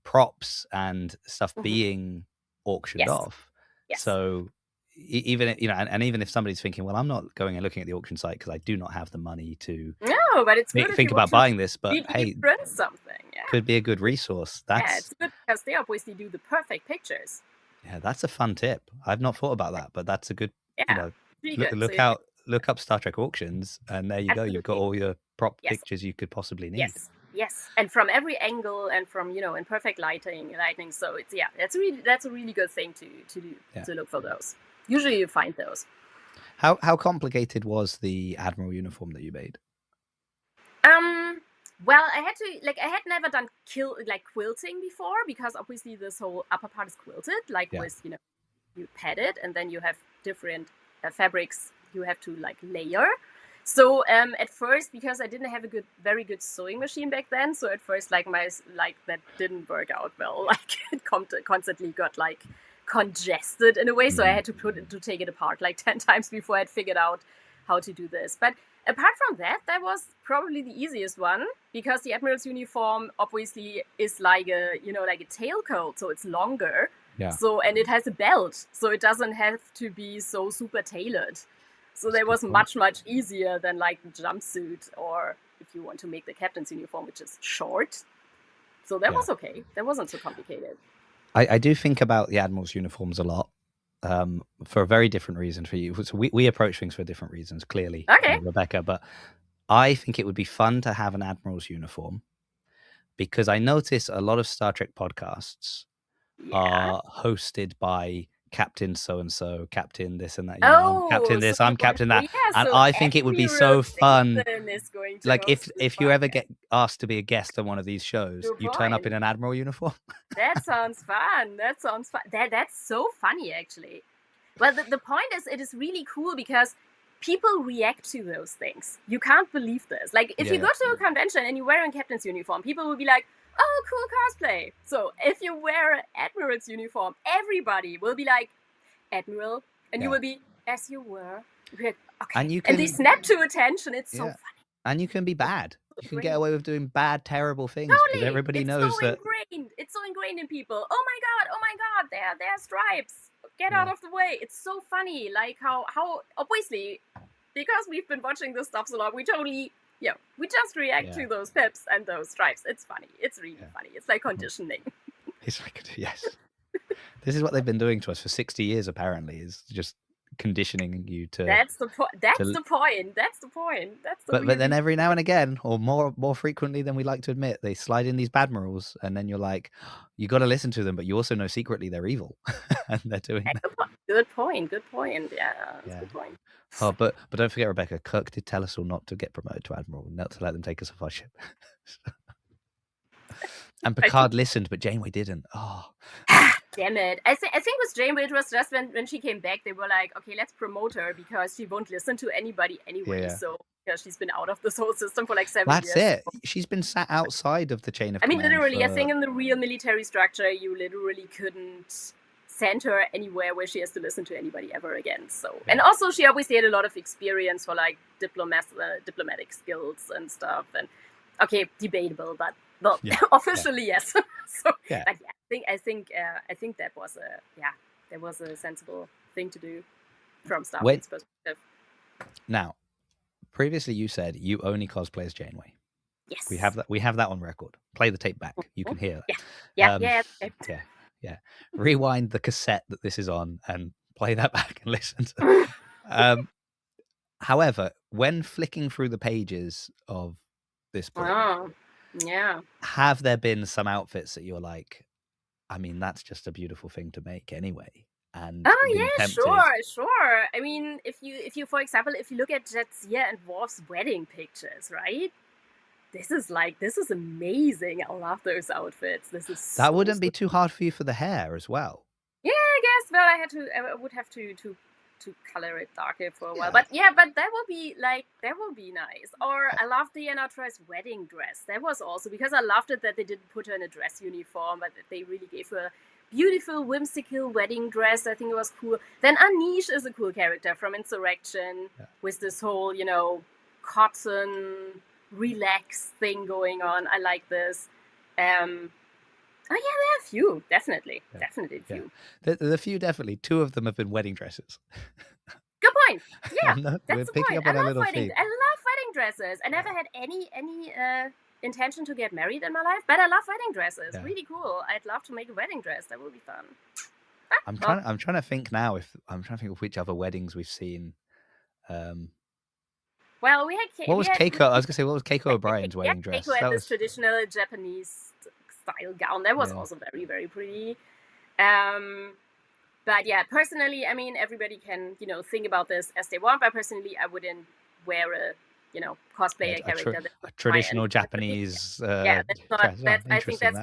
Speaker 2: props and stuff being auctioned off.
Speaker 3: Yes.
Speaker 2: So even and even if somebody's thinking, well, I'm not going and looking at the auction site because I do not have the money to
Speaker 3: but it's good
Speaker 2: think about buying this, but hey,
Speaker 3: print something.
Speaker 2: Could be a good resource.
Speaker 3: It's good because they obviously do the perfect pictures.
Speaker 2: Yeah, that's a fun tip. I've not thought about that, but that's a good.
Speaker 3: Good.
Speaker 2: Look up Star Trek auctions, and there you go. You've got all your prop pictures you could possibly need.
Speaker 3: Yes, and from every angle, and from in perfect lighting. So it's that's a really good thing to do, to look for those. Usually you find those.
Speaker 2: How complicated was the Admiral uniform that you made?
Speaker 3: Well, I had never done quilting before, because obviously this whole upper part is quilted, with, you pad it, and then you have different fabrics you have to layer. So at first, because I didn't have a very good sewing machine back then, so at first that didn't work out well. Like it constantly got like congested in a way, so I had to take it apart like 10 times before I'd figured out how to do this. But apart from that, that was probably the easiest one, because the Admiral's uniform obviously is like a tailcoat, so it's longer.
Speaker 2: Yeah.
Speaker 3: So, and it has a belt, so it doesn't have to be so super tailored. So that was much easier than like the jumpsuit, or if you want to make the captain's uniform, which is short. So that was okay. That wasn't so complicated.
Speaker 2: I do think about the Admiral's uniforms a lot, for a very different reason for you. So we approach things for different reasons, clearly,
Speaker 3: Okay.
Speaker 2: Rebecca. But I think it would be fun to have an Admiral's uniform, because I notice a lot of Star Trek podcasts are hosted by Captain so-and-so, Captain this and that. I'm Captain this, I'm Captain that. And I think it would be so fun. Like if you ever get asked to be a guest on one of these shows, you turn up in an Admiral uniform.
Speaker 3: That sounds fun. That's so funny, actually. Well, the point is, it is really cool because people react to those things. You can't believe this. Like, if you go to a convention and you're wearing Captain's uniform, people will be like, oh, cool cosplay. So if you wear Admiral's uniform, everybody will be like, Admiral, and you will be, as you were. Like, okay. And they snap to attention. It's so funny.
Speaker 2: And you can be bad. You can get away with doing bad, terrible things, because everybody knows that.
Speaker 3: It's so ingrained in people. Oh my god, there are stripes. Get out of the way. It's so funny. Like how obviously, because we've been watching this stuff so long, we just react to those pips and those stripes. It's funny. It's really funny. It's like conditioning.
Speaker 2: It's like, yes. This is what they've been doing to us for 60 years, apparently, is just conditioning you to.
Speaker 3: That's the point. That's the point.
Speaker 2: But then every now and again, or more frequently than we like to admit, they slide in these badmirals, and then you're like, you got to listen to them, but you also know secretly they're evil, and they're doing that.
Speaker 3: Good point. Yeah, that's a good point.
Speaker 2: Oh, but don't forget, Rebecca, Kirk did tell us all not to get promoted to Admiral, not to let them take us off our ship. And Picard listened, but Janeway didn't. Oh.
Speaker 3: Damn it. I think with Janeway, it was just when she came back, they were like, okay, let's promote her because she won't listen to anybody anyway. Yeah. So because she's been out of this whole system for like 7 years.
Speaker 2: That's it. She's been sat outside of the chain of command.
Speaker 3: Literally, I think in the real military structure, you literally couldn't send her anywhere where she has to listen to anybody ever again. So, and also she obviously had a lot of experience for like diplomatic skills and stuff. And okay, debatable, but officially yes. So, but yeah, I think that was a sensible thing to do from Starfleet's perspective.
Speaker 2: Now, previously you said you only cosplay as Janeway.
Speaker 3: Yes,
Speaker 2: we have that on record. Play the tape back. You can hear that.
Speaker 3: Yeah.
Speaker 2: Rewind the cassette that this is on and play that back and listen to. However, when flicking through the pages of this book, have there been some outfits that you're like, I mean, that's just a beautiful thing to make anyway? And
Speaker 3: sure. I mean, if you for example, if you look at Jadzia and Worf's wedding pictures, right? This is amazing. I love those outfits. That
Speaker 2: wouldn't be too hard for you for the hair as well.
Speaker 3: Yeah, I guess. Well, I would have to color it darker for a while. But that would be nice. Or I loved the Anatra's wedding dress. That was also because I loved it that they didn't put her in a dress uniform, but that they really gave her a beautiful, whimsical wedding dress. I think it was cool. Then Anish is a cool character from Insurrection with this whole, cotton relax thing going on. I like this. There are a few, definitely a few.
Speaker 2: The few, definitely. 2 of them have been wedding dresses.
Speaker 3: Good point. Yeah, that's the point. I love wedding dresses. I never had any intention to get married in my life, but I love wedding dresses. Yeah. Really cool. I'd love to make a wedding dress. That would be fun.
Speaker 2: I'm trying to think now of which other weddings we've seen.
Speaker 3: Well, we had
Speaker 2: what was Keiko? I was gonna say, what was Keiko O'Brien's wedding dress?
Speaker 3: Keiko had this traditional Japanese style gown. That was also very, very pretty. But yeah, personally, I mean, everybody can think about this as they want. But personally, I wouldn't wear a cosplayer character.
Speaker 2: A traditional Japanese.
Speaker 3: I think that's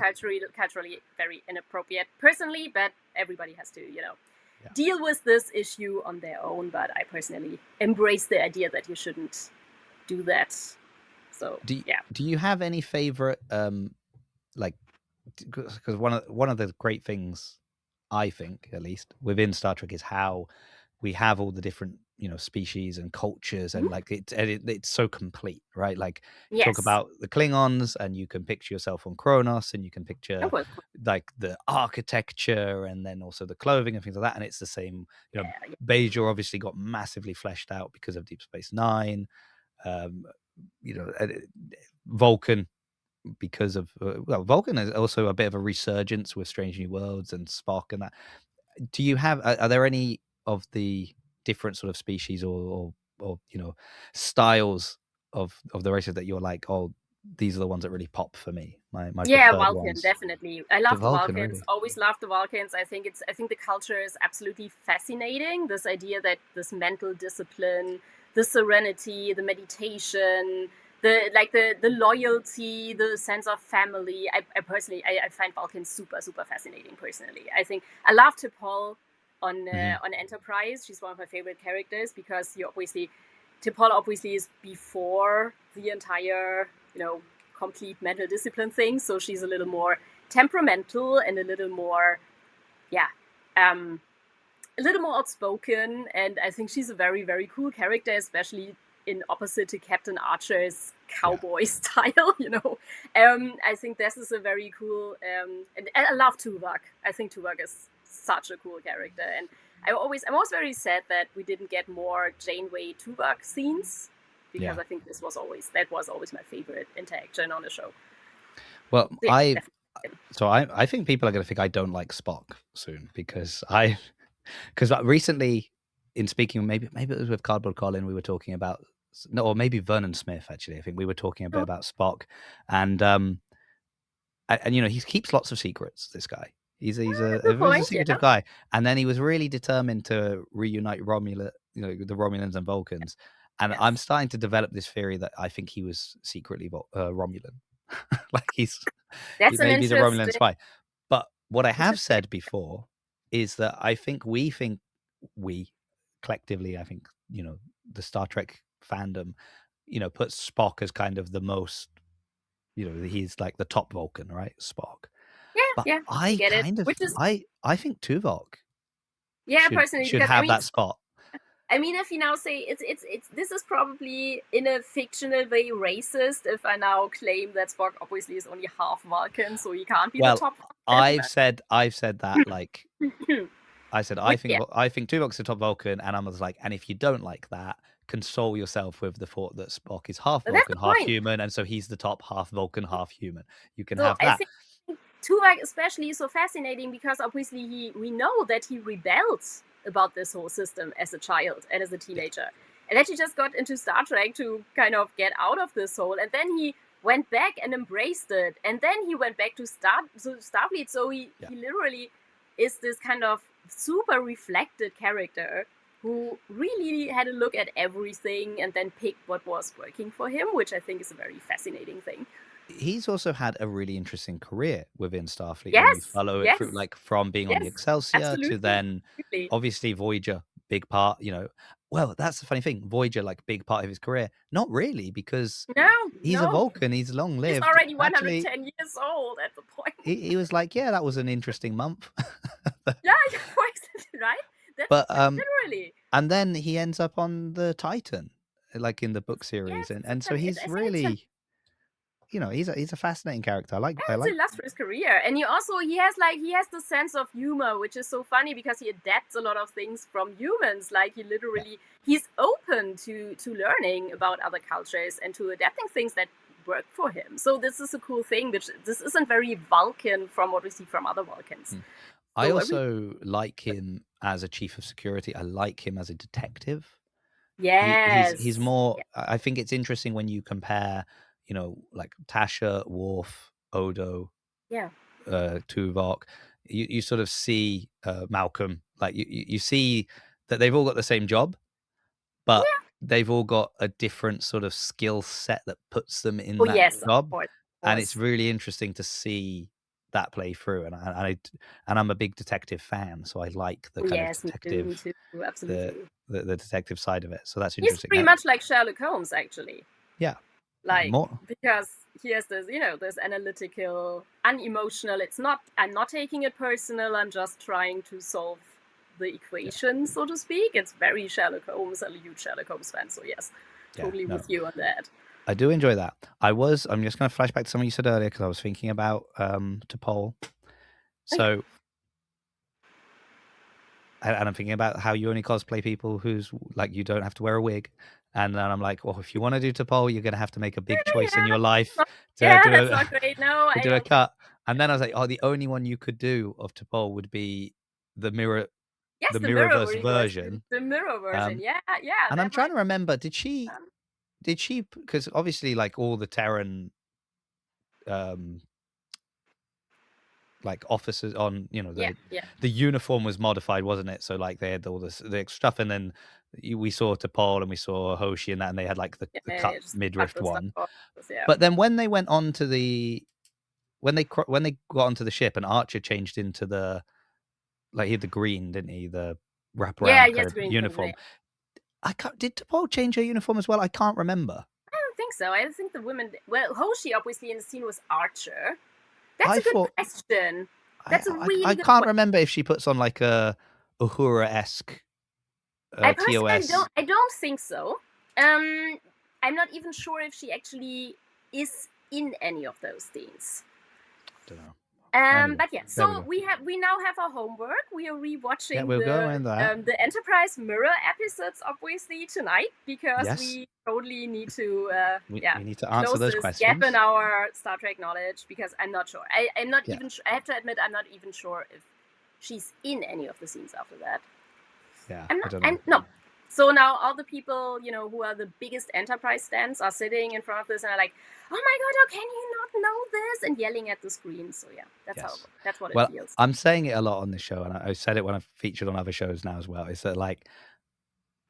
Speaker 3: culturally very inappropriate personally. But everybody has to deal with this issue on their own. But I personally embrace the idea that you shouldn't do that. So yeah.
Speaker 2: Do you have any favorite like, because one of the great things, I think, at least within Star Trek, is how we have all the different, you know, species and cultures, and like it's so complete, right? Like you talk
Speaker 3: Yes.
Speaker 2: about the Klingons, and you can picture yourself on Kronos, and you can picture
Speaker 3: Of course.
Speaker 2: like the architecture, and then also the clothing and things like that. And it's the same, you know.
Speaker 3: Yeah.
Speaker 2: Bajor obviously got massively fleshed out because of Deep Space Nine. You know, Vulcan, because of well, Vulcan is also a bit of a resurgence with Strange New Worlds and Spock and that. Do you have? Are there any of the different sort of species or you know, styles of the races that you're like, oh, these are the ones that really pop for me? My
Speaker 3: Yeah,
Speaker 2: preferred
Speaker 3: Vulcan,
Speaker 2: ones.
Speaker 3: definitely. I
Speaker 2: The
Speaker 3: love the
Speaker 2: Vulcan,
Speaker 3: Vulcans.
Speaker 2: really.
Speaker 3: Always loved the Vulcans. I think the culture is absolutely fascinating. This idea that this mental discipline, the serenity, the meditation, the loyalty, the sense of family. I personally I find Vulcans super super fascinating. Personally, I think I love T'Pol on Enterprise. She's one of my favorite characters because T'Pol obviously is before the entire, you know, complete mental discipline thing. So she's a little more temperamental and a little more, yeah, a little more outspoken. And I think she's a very, very cool character, especially in opposite to Captain Archer's cowboy style, you know. I think this is a very cool, and I love Tuvok. I think Tuvok is such a cool character. And I'm always very sad that we didn't get more Janeway Tuvok scenes, because I think that was always my favorite interaction on the show.
Speaker 2: Well,
Speaker 3: Yeah,
Speaker 2: I think people are going to think I don't like Spock soon because recently, in speaking, maybe it was with Cardboard Colin, we were talking about, no, or maybe Vernon Smith, actually. I think we were talking a bit about Spock, and you know, he keeps lots of secrets. This guy, he's a secretive guy, and then he was really determined to reunite you know, the Romulans and Vulcans, and I'm starting to develop this theory that I think he was secretly Romulan, like
Speaker 3: that's an
Speaker 2: maybe he's a Romulan
Speaker 3: interesting.
Speaker 2: spy. But what I have said before is that I think we collectively, I think, you know, the Star Trek fandom, you know, puts Spock as kind of the most, you know, he's like the top Vulcan, right? Spock. But
Speaker 3: Yeah, I get it. Which is
Speaker 2: I think Tuvok
Speaker 3: personally,
Speaker 2: should
Speaker 3: because
Speaker 2: have that spot.
Speaker 3: I mean, if you now say it's this is probably in a fictional way racist if I now claim that Spock obviously is only half Vulcan, so he can't be the top Vulcan.
Speaker 2: I've said that, like, I said I think Tuvok's the top Vulcan, and I was like, and if you don't like that, console yourself with the thought that Spock is half Vulcan, half human, and so he's the top half Vulcan, half human. You can have that.
Speaker 3: I think Tuvok especially is so fascinating because obviously we know that he rebelled about this whole system as a child and as a teenager, and that he just got into Star Trek to kind of get out of this hole, and then he went back and embraced it, and then he went back to Starfleet. So he literally is this kind of super reflected character who really had a look at everything and then picked what was working for him, which I think is a very fascinating thing.
Speaker 2: He's also had a really interesting career within Starfleet.
Speaker 3: Yes,
Speaker 2: when you follow it through, like from being on the Excelsior to then obviously Voyager, big part, you know. Well, that's the funny thing. Voyager, like, big part of his career. Not really, because he's a Vulcan. He's long lived.
Speaker 3: He's already 110 years old at the point.
Speaker 2: He was like, yeah, that was an interesting month.
Speaker 3: Yeah, right? That's literally.
Speaker 2: And then he ends up on the Titan, like in the book series, and so he's really, you know, he's a fascinating character. I like
Speaker 3: an illustrious career, and he has the sense of humor, which is so funny because he adapts a lot of things from humans. Like he literally he's open to learning about other cultures and to adapting things that work for him. So this is a cool thing, which this isn't very Vulcan from what we see from other Vulcans.
Speaker 2: I also like him as a chief of security. I like him as a detective.
Speaker 3: Yes,
Speaker 2: he's more. I think it's interesting when you compare, you know, like Tasha, Worf, Odo, Tuvok. You sort of see Malcolm. Like you see that they've all got the same job, but they've all got a different sort of skill set that puts them in that job. Of course. And it's really interesting to see that play through. And I'm a big detective fan, so I like the kind of detective,
Speaker 3: me too. Absolutely.
Speaker 2: The detective side of it. So that's interesting.
Speaker 3: He's pretty much like Sherlock Holmes, actually.
Speaker 2: Yeah.
Speaker 3: Like,
Speaker 2: More.
Speaker 3: because he has this, this analytical, unemotional. I'm not taking it personal. I'm just trying to solve the equation, so to speak. It's very Sherlock Holmes. I'm a huge Sherlock Holmes fan, so yes, totally with you on that.
Speaker 2: I do enjoy that. I'm just going to flash back to something you said earlier because I was thinking about T'Pol. So, and I'm thinking about how you only cosplay people who's like you don't have to wear a wig. And then I'm like, well, if you want to do T'Pol, you're going to have to make a big choice in your life to do
Speaker 3: that's not great. No,
Speaker 2: to do a cut. And then I was like, oh, the only one you could do of T'Pol would be the mirror.
Speaker 3: Yes,
Speaker 2: The
Speaker 3: the
Speaker 2: mirrorverse version.
Speaker 3: The mirror version. Yeah.
Speaker 2: And I'm trying to remember, did she, because obviously like all the Terran like officers on, the uniform was modified, wasn't it? So like they had all this the stuff, and then we saw T'Pol and we saw Hoshi and that, and they had like the cut midriff one. But then when they went on to when they got onto the ship and Archer changed into he had the green, didn't he? The wraparound kind of uniform. Did T'Pol change her uniform as well? I can't remember.
Speaker 3: I don't think so. I think the women. Well, Hoshi obviously in the scene was Archer. That's a good question. That's a really
Speaker 2: I can't remember if she puts on like a Uhura-esque TOS.
Speaker 3: I don't think so. I'm not even sure if she actually is in any of those scenes.
Speaker 2: I don't know.
Speaker 3: But yeah, so we now have our homework. We are rewatching the Enterprise Mirror episodes obviously tonight because we totally need to
Speaker 2: we need to answer those questions.
Speaker 3: Gap in our Star Trek knowledge because I'm not sure. I'm not even sure. I have to admit I'm not even sure if she's in any of the scenes after that.
Speaker 2: Yeah,
Speaker 3: I don't know. No. So now all the people, who are the biggest Enterprise stands are sitting in front of this and are like, oh my God, how can you not know this? And yelling at the screen. So yeah, that's what it feels.
Speaker 2: I'm saying it a lot on this show, and I said it when I've featured on other shows now as well, is that like,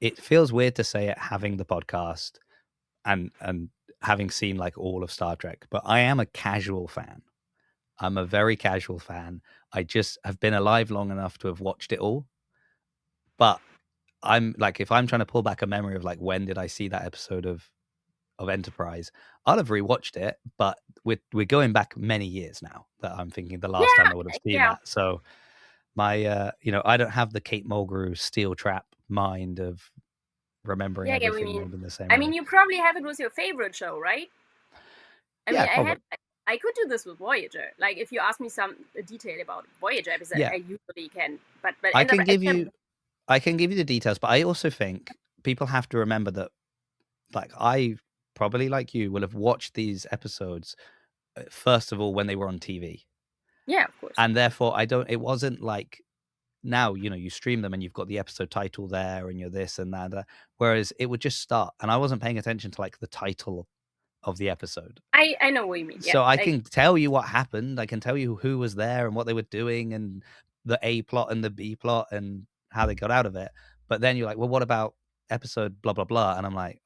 Speaker 2: it feels weird to say it having the podcast and having seen like all of Star Trek, but I am a casual fan. I'm a very casual fan. I just have been alive long enough to have watched it all. But I'm like, if I'm trying to pull back a memory of like when did I see that episode of Enterprise, I'll have rewatched it, but we're going back many years now that I'm thinking the last time I would have seen that. So my I don't have the Kate Mulgrew steel trap mind of remembering everything in the same way.
Speaker 3: I mean, you probably have it with your favorite show, right? I could do this with Voyager. Like, if you ask me some detail about Voyager episode, I usually can. But
Speaker 2: I can give you the details, but I also think people have to remember that, like, I probably, like you, will have watched these episodes first of all when they were on TV.
Speaker 3: Yeah, of course.
Speaker 2: And therefore, it wasn't like now, you stream them and you've got the episode title there and you're this and that. Whereas it would just start, and I wasn't paying attention to like the title of the episode.
Speaker 3: I know what you mean.
Speaker 2: So I can tell you what happened. I can tell you who was there and what they were doing and the A plot and the B plot and how they got out of it. But then you're like, well, what about episode blah, blah, blah? And I'm like,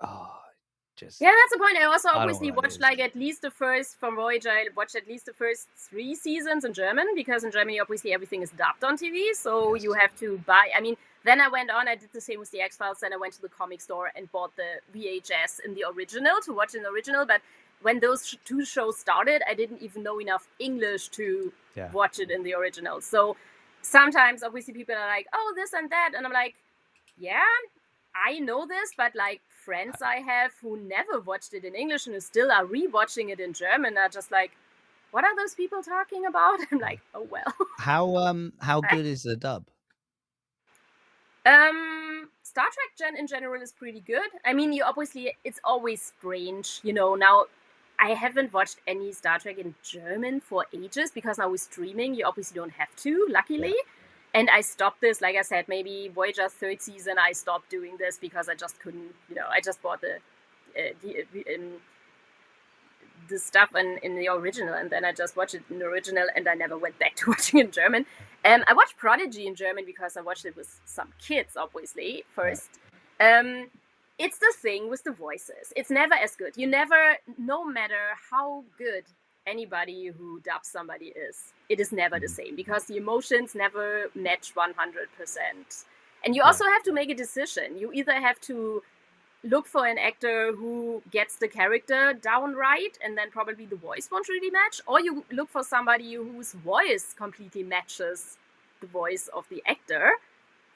Speaker 2: that's
Speaker 3: the point. I also obviously watched like at least the first from Voyager. I watched at least the first 3 seasons in German because in Germany, obviously, everything is dubbed on TV. So you have to buy. I mean, then I went on. I did the same with the X-Files. Then I went to the comic store and bought the VHS in the original to watch in the original. But when those 2 shows started, I didn't even know enough English to watch it in the original. So sometimes, obviously, people are like, oh, this and that. And I'm like, yeah, I know this, but like friends I have who never watched it in English and who still are rewatching it in German are just like, what are those people talking about? I'm like, oh well.
Speaker 2: How good is the dub?
Speaker 3: Star Trek in general is pretty good. I mean, it's always strange, now I haven't watched any Star Trek in German for ages because now with streaming, you obviously don't have to, luckily. Yeah. And I stopped this, like I said, maybe Voyager's 3rd season, I stopped doing this because I just couldn't, I just bought the stuff in the original, and then I just watched it in the original, and I never went back to watching it in German. I watched Prodigy in German because I watched it with some kids, obviously, first. It's the thing with the voices. It's never as good. No matter how good anybody who dubs somebody it is never the same because the emotions never match 100%. And you also have to make a decision. You either have to look for an actor who gets the character down right, and then probably the voice won't really match, or you look for somebody whose voice completely matches the voice of the actor.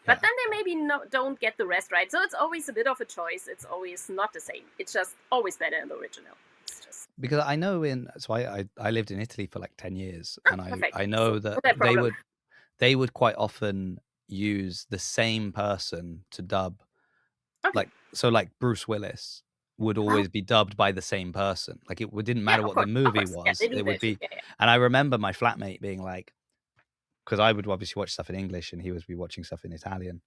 Speaker 3: But
Speaker 2: Yeah.
Speaker 3: then they maybe don't get the rest right. So it's always a bit of a choice. It's always not the same. It's just always better in the original. It's just
Speaker 2: Because I know I lived in Italy for like 10 years, and
Speaker 3: perfect.
Speaker 2: I know
Speaker 3: So
Speaker 2: that
Speaker 3: not that problem.
Speaker 2: they would quite often use the same person to dub.
Speaker 3: Okay.
Speaker 2: Like Bruce Willis would
Speaker 3: Oh,
Speaker 2: always be dubbed by the same person. Like it didn't
Speaker 3: yeah,
Speaker 2: matter
Speaker 3: of
Speaker 2: what the
Speaker 3: course. Of
Speaker 2: movie
Speaker 3: course. Yeah,
Speaker 2: was,
Speaker 3: they do
Speaker 2: it would
Speaker 3: that too.
Speaker 2: be.
Speaker 3: Yeah, yeah.
Speaker 2: And I remember my flatmate being like, because I would obviously watch stuff in English and he would be watching stuff in Italian.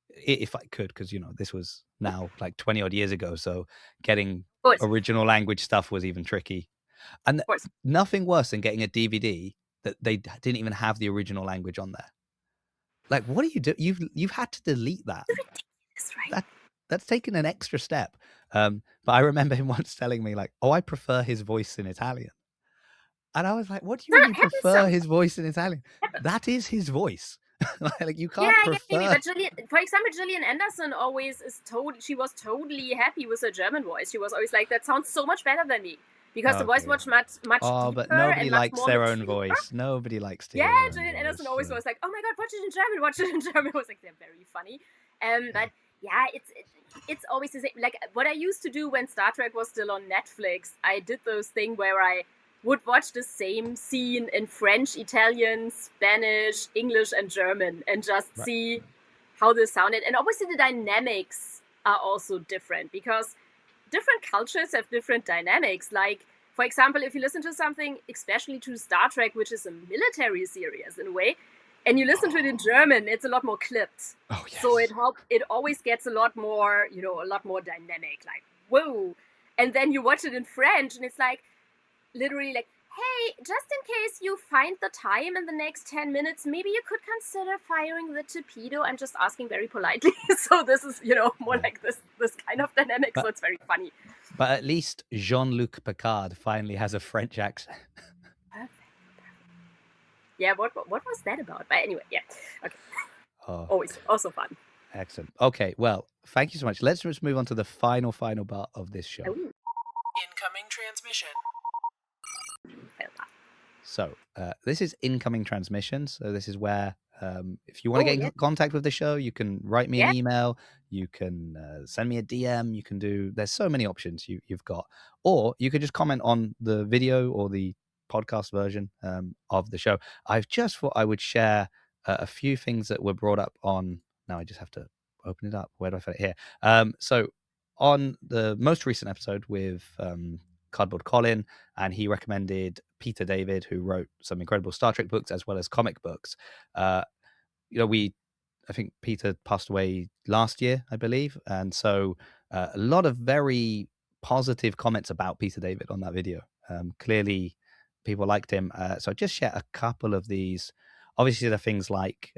Speaker 2: If I could, because this was now like 20 odd years ago, so getting
Speaker 3: Of course.
Speaker 2: original language stuff was even tricky. And
Speaker 3: Of course.
Speaker 2: nothing worse than getting a DVD that they didn't even have the original language on there. Like, what do you do? You've had to delete that.
Speaker 3: That's right.
Speaker 2: That's taken an extra step. But I remember him once telling me like, "Oh, I prefer his voice in Italian," and I was like, "What do you mean
Speaker 3: That
Speaker 2: you
Speaker 3: happens
Speaker 2: prefer
Speaker 3: sometimes.
Speaker 2: his voice in Italian? That is his voice. Like you
Speaker 3: Yeah,
Speaker 2: can't
Speaker 3: I guess maybe,
Speaker 2: prefer."
Speaker 3: but for example, Gillian Anderson always she was totally happy with her German voice. She was always like, that sounds so much better than me. Because the voice
Speaker 2: Okay.
Speaker 3: was much
Speaker 2: Oh, but
Speaker 3: deeper
Speaker 2: nobody
Speaker 3: and much
Speaker 2: likes
Speaker 3: more
Speaker 2: their own
Speaker 3: mature.
Speaker 2: voice. Nobody likes to
Speaker 3: Yeah,
Speaker 2: hear their own
Speaker 3: Gillian Anderson
Speaker 2: voice.
Speaker 3: always
Speaker 2: So.
Speaker 3: was like, oh my god, watch it in German, watch it in German. I was like, they're very funny. But yeah, it's always the same. Like what I used to do when Star Trek was still on Netflix, I did those thing where I would watch the same scene in French, Italian, Spanish, English, and German, and just
Speaker 2: Right.
Speaker 3: see how this sounded. And obviously the dynamics are also different because different cultures have different dynamics. Like, for example, if you listen to something, especially to Star Trek, which is a military series in a way, and you listen to it in German, it's a lot more clipped.
Speaker 2: Oh yes.
Speaker 3: So it always gets a lot more, a lot more dynamic, like, whoa. And then you watch it in French and it's like, literally like, hey, just in case you find the time in the next 10 minutes, maybe you could consider firing the torpedo. I'm just asking very politely. So this is, more like this kind of dynamic. So it's very funny.
Speaker 2: But at least Jean-Luc Picard finally has a French accent.
Speaker 3: Perfect. Yeah, what was that about? But anyway, yeah. Okay.
Speaker 2: Oh.
Speaker 3: Always also fun.
Speaker 2: Excellent. Okay, well, thank you so much. Let's just move on to the final part of this show.
Speaker 3: Ooh.
Speaker 1: Incoming transmission.
Speaker 2: So this is incoming transmissions. So this is where if you want to get in contact with the show, you can write me an email. You can send me a DM. You can there's so many options you've got. Or you could just comment on the video or the podcast version of the show. I've just thought I would share a few things that were brought up on. Now I just have to open it up. Where do I find it? Here. So on the most recent episode with Cardboard Colin, and he recommended Peter David, who wrote some incredible Star Trek books as well as comic books. I think Peter passed away last year, I believe, and so a lot of very positive comments about Peter David on that video. Clearly, people liked him. So I just share a couple of these. Obviously, there are things like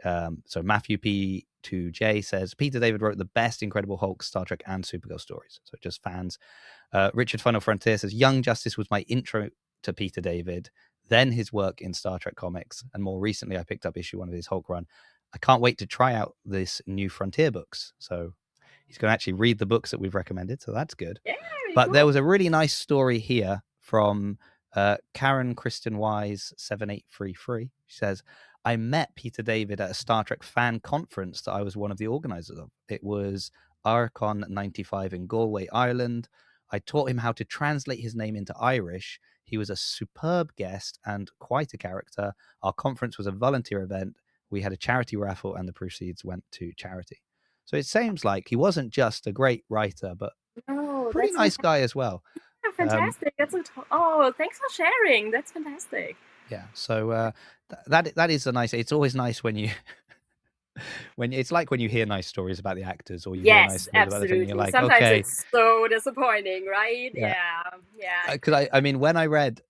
Speaker 2: so Matthew P2J says Peter David wrote the best Incredible Hulk, Star Trek, and Supergirl stories. So just fans. Richard Funnel Frontier says Young Justice was my intro to Peter David, then his work in Star Trek comics, and more recently I picked up issue 1 of his Hulk run. I can't wait to try out this new Frontier books. So he's going to actually read the books that we've recommended, so that's good.
Speaker 3: Yeah,
Speaker 2: but
Speaker 3: cool.
Speaker 2: There was a really nice story here from Karen Kristen Wise 7833. She says, I met Peter David at a Star Trek fan conference that I was one of the organizers of. It was Archon 95 in Galway, Ireland. I taught him how to translate his name into Irish. He was a superb guest and quite a character. Our conference was a volunteer event. We had a charity raffle and the proceeds went to charity. So it seems like he wasn't just a great writer, but pretty nice guy as well.
Speaker 3: Yeah, fantastic. That's thanks for sharing. That's fantastic.
Speaker 2: Yeah. So that is a nice. It's always nice when you it's like when you hear nice stories about the actors, or you hear nice stories about the film, you're like,
Speaker 3: sometimes
Speaker 2: okay,
Speaker 3: it's so disappointing, right? Yeah.
Speaker 2: Because I mean, when I read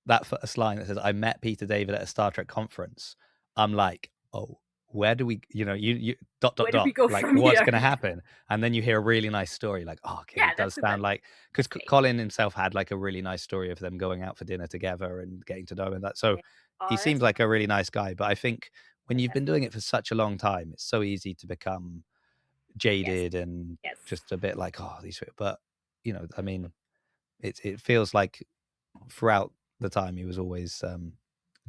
Speaker 2: that first line that says I met Peter David at a Star Trek conference, I'm like, oh, where do we, you
Speaker 3: Where do we go
Speaker 2: like
Speaker 3: from
Speaker 2: what's
Speaker 3: here?
Speaker 2: going to happen? And then you hear a really nice story, like, oh, okay, it does sound like, because Colin himself had like a really nice story of them going out for dinner together and getting to know him, and that. So he seems like a really nice guy. But I think when you've been doing it for such a long time, it's so easy to become jaded and
Speaker 3: Yes.
Speaker 2: just a bit like, oh, these. But you know, I mean, it feels like throughout the time he was always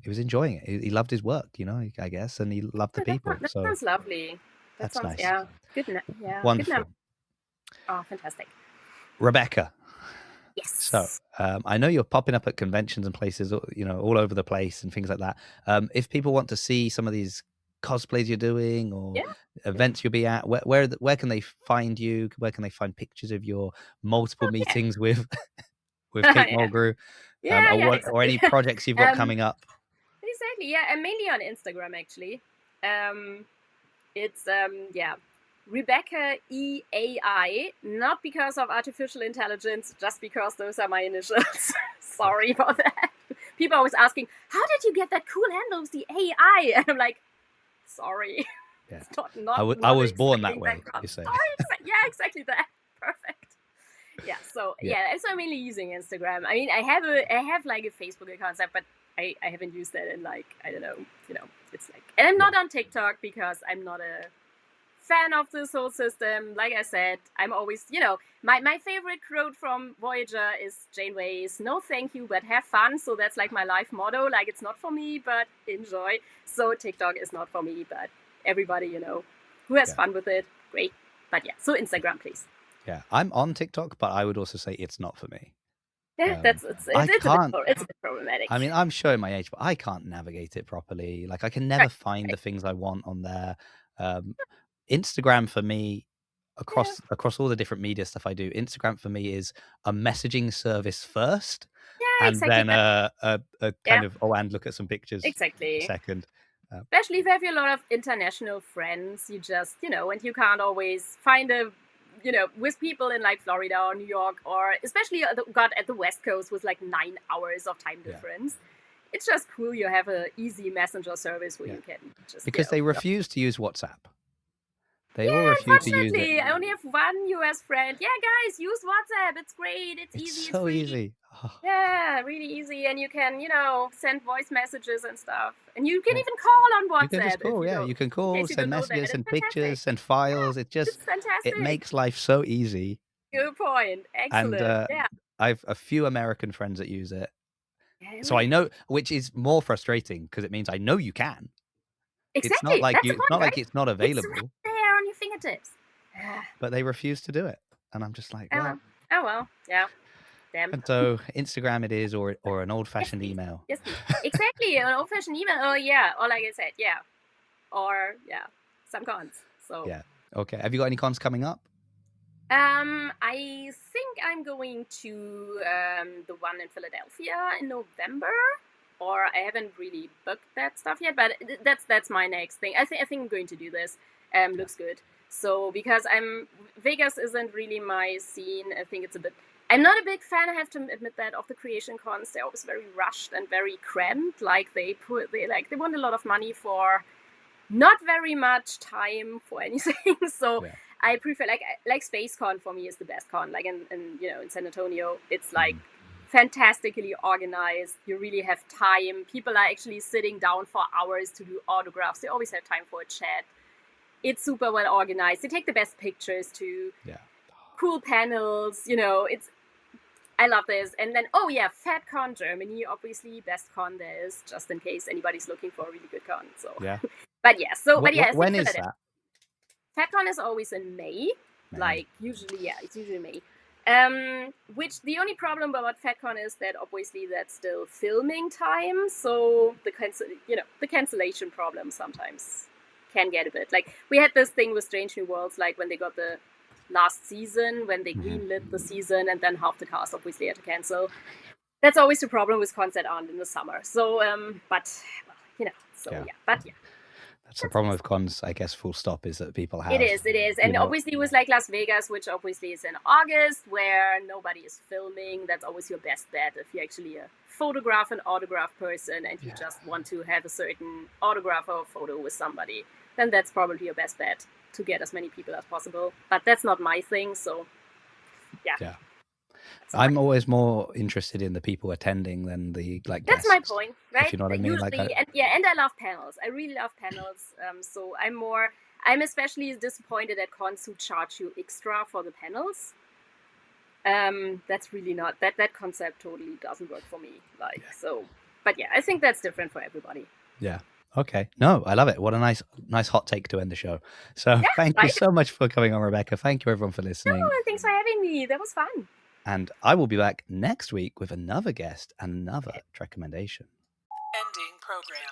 Speaker 2: he was enjoying it. He loved his work, you know, I guess, and he loved the people.
Speaker 3: That
Speaker 2: So
Speaker 3: sounds lovely. That
Speaker 2: that's
Speaker 3: sounds
Speaker 2: nice.
Speaker 3: good. Yeah,
Speaker 2: Wonderful.
Speaker 3: Good. Oh, fantastic.
Speaker 2: Rebecca.
Speaker 3: Yes.
Speaker 2: So I know you're popping up at conventions and places, you know, all over the place and things like that. If people want to see some of these cosplays you're doing or events you'll be at, where can they find you? Where can they find pictures of your multiple meetings with Kate Mulgrew? Or any projects you've got coming up?
Speaker 3: Exactly. Yeah, and mainly on Instagram actually. It's Rebecca EAI, not because of artificial intelligence, just because those are my initials. Sorry about that. People are always asking, how did you get that cool handle with the AI? And I'm like, sorry.
Speaker 2: Yeah.
Speaker 3: Not
Speaker 2: I was born that way, you say.
Speaker 3: Sorry. Yeah, exactly that. Perfect. Yeah, so so I'm mainly using Instagram. I mean, I have like a Facebook account, but I haven't used that in like, I don't know, you know, it's like, and I'm not on TikTok because I'm not a fan of this whole system. Like I said, I'm always, you know, my favorite quote from Voyager is Janeway's, no thank you, but have fun. So that's like my life motto. Like, it's not for me, but enjoy. So TikTok is not for me, but everybody, you know, who has fun with it, great. But yeah, so Instagram, please.
Speaker 2: Yeah, I'm on TikTok, but I would also say it's not for me.
Speaker 3: Yeah, it's a bit problematic.
Speaker 2: I mean, I'm showing my age, but I can't navigate it properly. Like, I can never find the things I want on there. Instagram for me, across all the different media stuff I do, Instagram for me is a messaging service first, and then a kind of and look at some pictures second.
Speaker 3: Especially if you have a lot of international friends, you just, you know, and you can't always find a, you know, with people in like Florida or New York, or especially at the West Coast with like 9 hours of time difference. It's just cool you have a easy messenger service where you can just,
Speaker 2: because they refuse to use WhatsApp. They all refuse to use
Speaker 3: it. I only have one US friend. Yeah, guys, use WhatsApp. It's great. It's easy.
Speaker 2: So
Speaker 3: it's
Speaker 2: easy.
Speaker 3: Oh. Yeah, really easy. And you can, you know, send voice messages and stuff. And you can even call on WhatsApp.
Speaker 2: You can just call, you can call, send messages, send pictures, send files. It's fantastic. It makes life so easy.
Speaker 3: Good point. Excellent.
Speaker 2: And I've a few American friends that use it. Yeah, so I know, which is more frustrating because it means I know you can.
Speaker 3: Exactly.
Speaker 2: It's not like
Speaker 3: it's
Speaker 2: not like it's not available.
Speaker 3: It's right there on your fingertips.
Speaker 2: But they refuse to do it, and I'm just like,
Speaker 3: well. Oh well, yeah. Damn.
Speaker 2: And so Instagram it is, or an old-fashioned email.
Speaker 3: Yes, exactly, an old-fashioned email. Oh yeah, or like I said, or some cons. So
Speaker 2: yeah. Okay. Have you got any cons coming up?
Speaker 3: I think I'm going to the one in Philadelphia in November. Or I haven't really booked that stuff yet, but that's my next thing. I think I'm going to do this. Looks good. So because Vegas isn't really my scene. I think it's a bit. I'm not a big fan. I have to admit that of the creation cons. They're always very rushed and very cramped. Like they want a lot of money for not very much time for anything. So I prefer like SpaceCon for me is the best con. Like in you know in San Antonio, it's like. Fantastically organized. You really have time. People are actually sitting down for hours to do autographs. They always have time for a chat. It's super well organized. They take the best pictures too. Yeah. Cool panels. You know, I love this. And then FatCon Germany, obviously best con there is, just in case anybody's looking for a really good con. So
Speaker 2: when is that?
Speaker 3: FatCon is always in May. Like usually, it's usually May. Which the only problem about FatCon is that obviously that's still filming time, so the cancellation problem sometimes can get a bit like we had this thing with Strange New Worlds, like when they got the last season, when they greenlit the season, and then half the cast obviously had to cancel. That's always the problem with cons that aren't in the summer. So, That's
Speaker 2: the problem with cons, I guess, full stop, is that people have...
Speaker 3: It is. And obviously with like Las Vegas, which obviously is in August, where nobody is filming, that's always your best bet if you're actually a photograph and autograph person and you just want to have a certain autograph or photo with somebody, then that's probably your best bet to get as many people as possible. But that's not my thing, so yeah.
Speaker 2: I'm always more interested in the people attending than the
Speaker 3: That's
Speaker 2: guests,
Speaker 3: my point, right?
Speaker 2: if you know what I mean.
Speaker 3: Usually, and I love panels. I really love panels. So I'm more. I'm especially disappointed at cons who charge you extra for the panels. That's really not that concept totally doesn't work for me. So, but yeah, I think that's different for everybody.
Speaker 2: Yeah. Okay. No, I love it. What a nice hot take to end the show. So
Speaker 3: Yeah,
Speaker 2: thank you so much for coming on, Rebecca. Thank you everyone for listening.
Speaker 3: No, thanks for having me. That was fun.
Speaker 2: And I will be back next week with another guest and another recommendation.
Speaker 1: Ending program.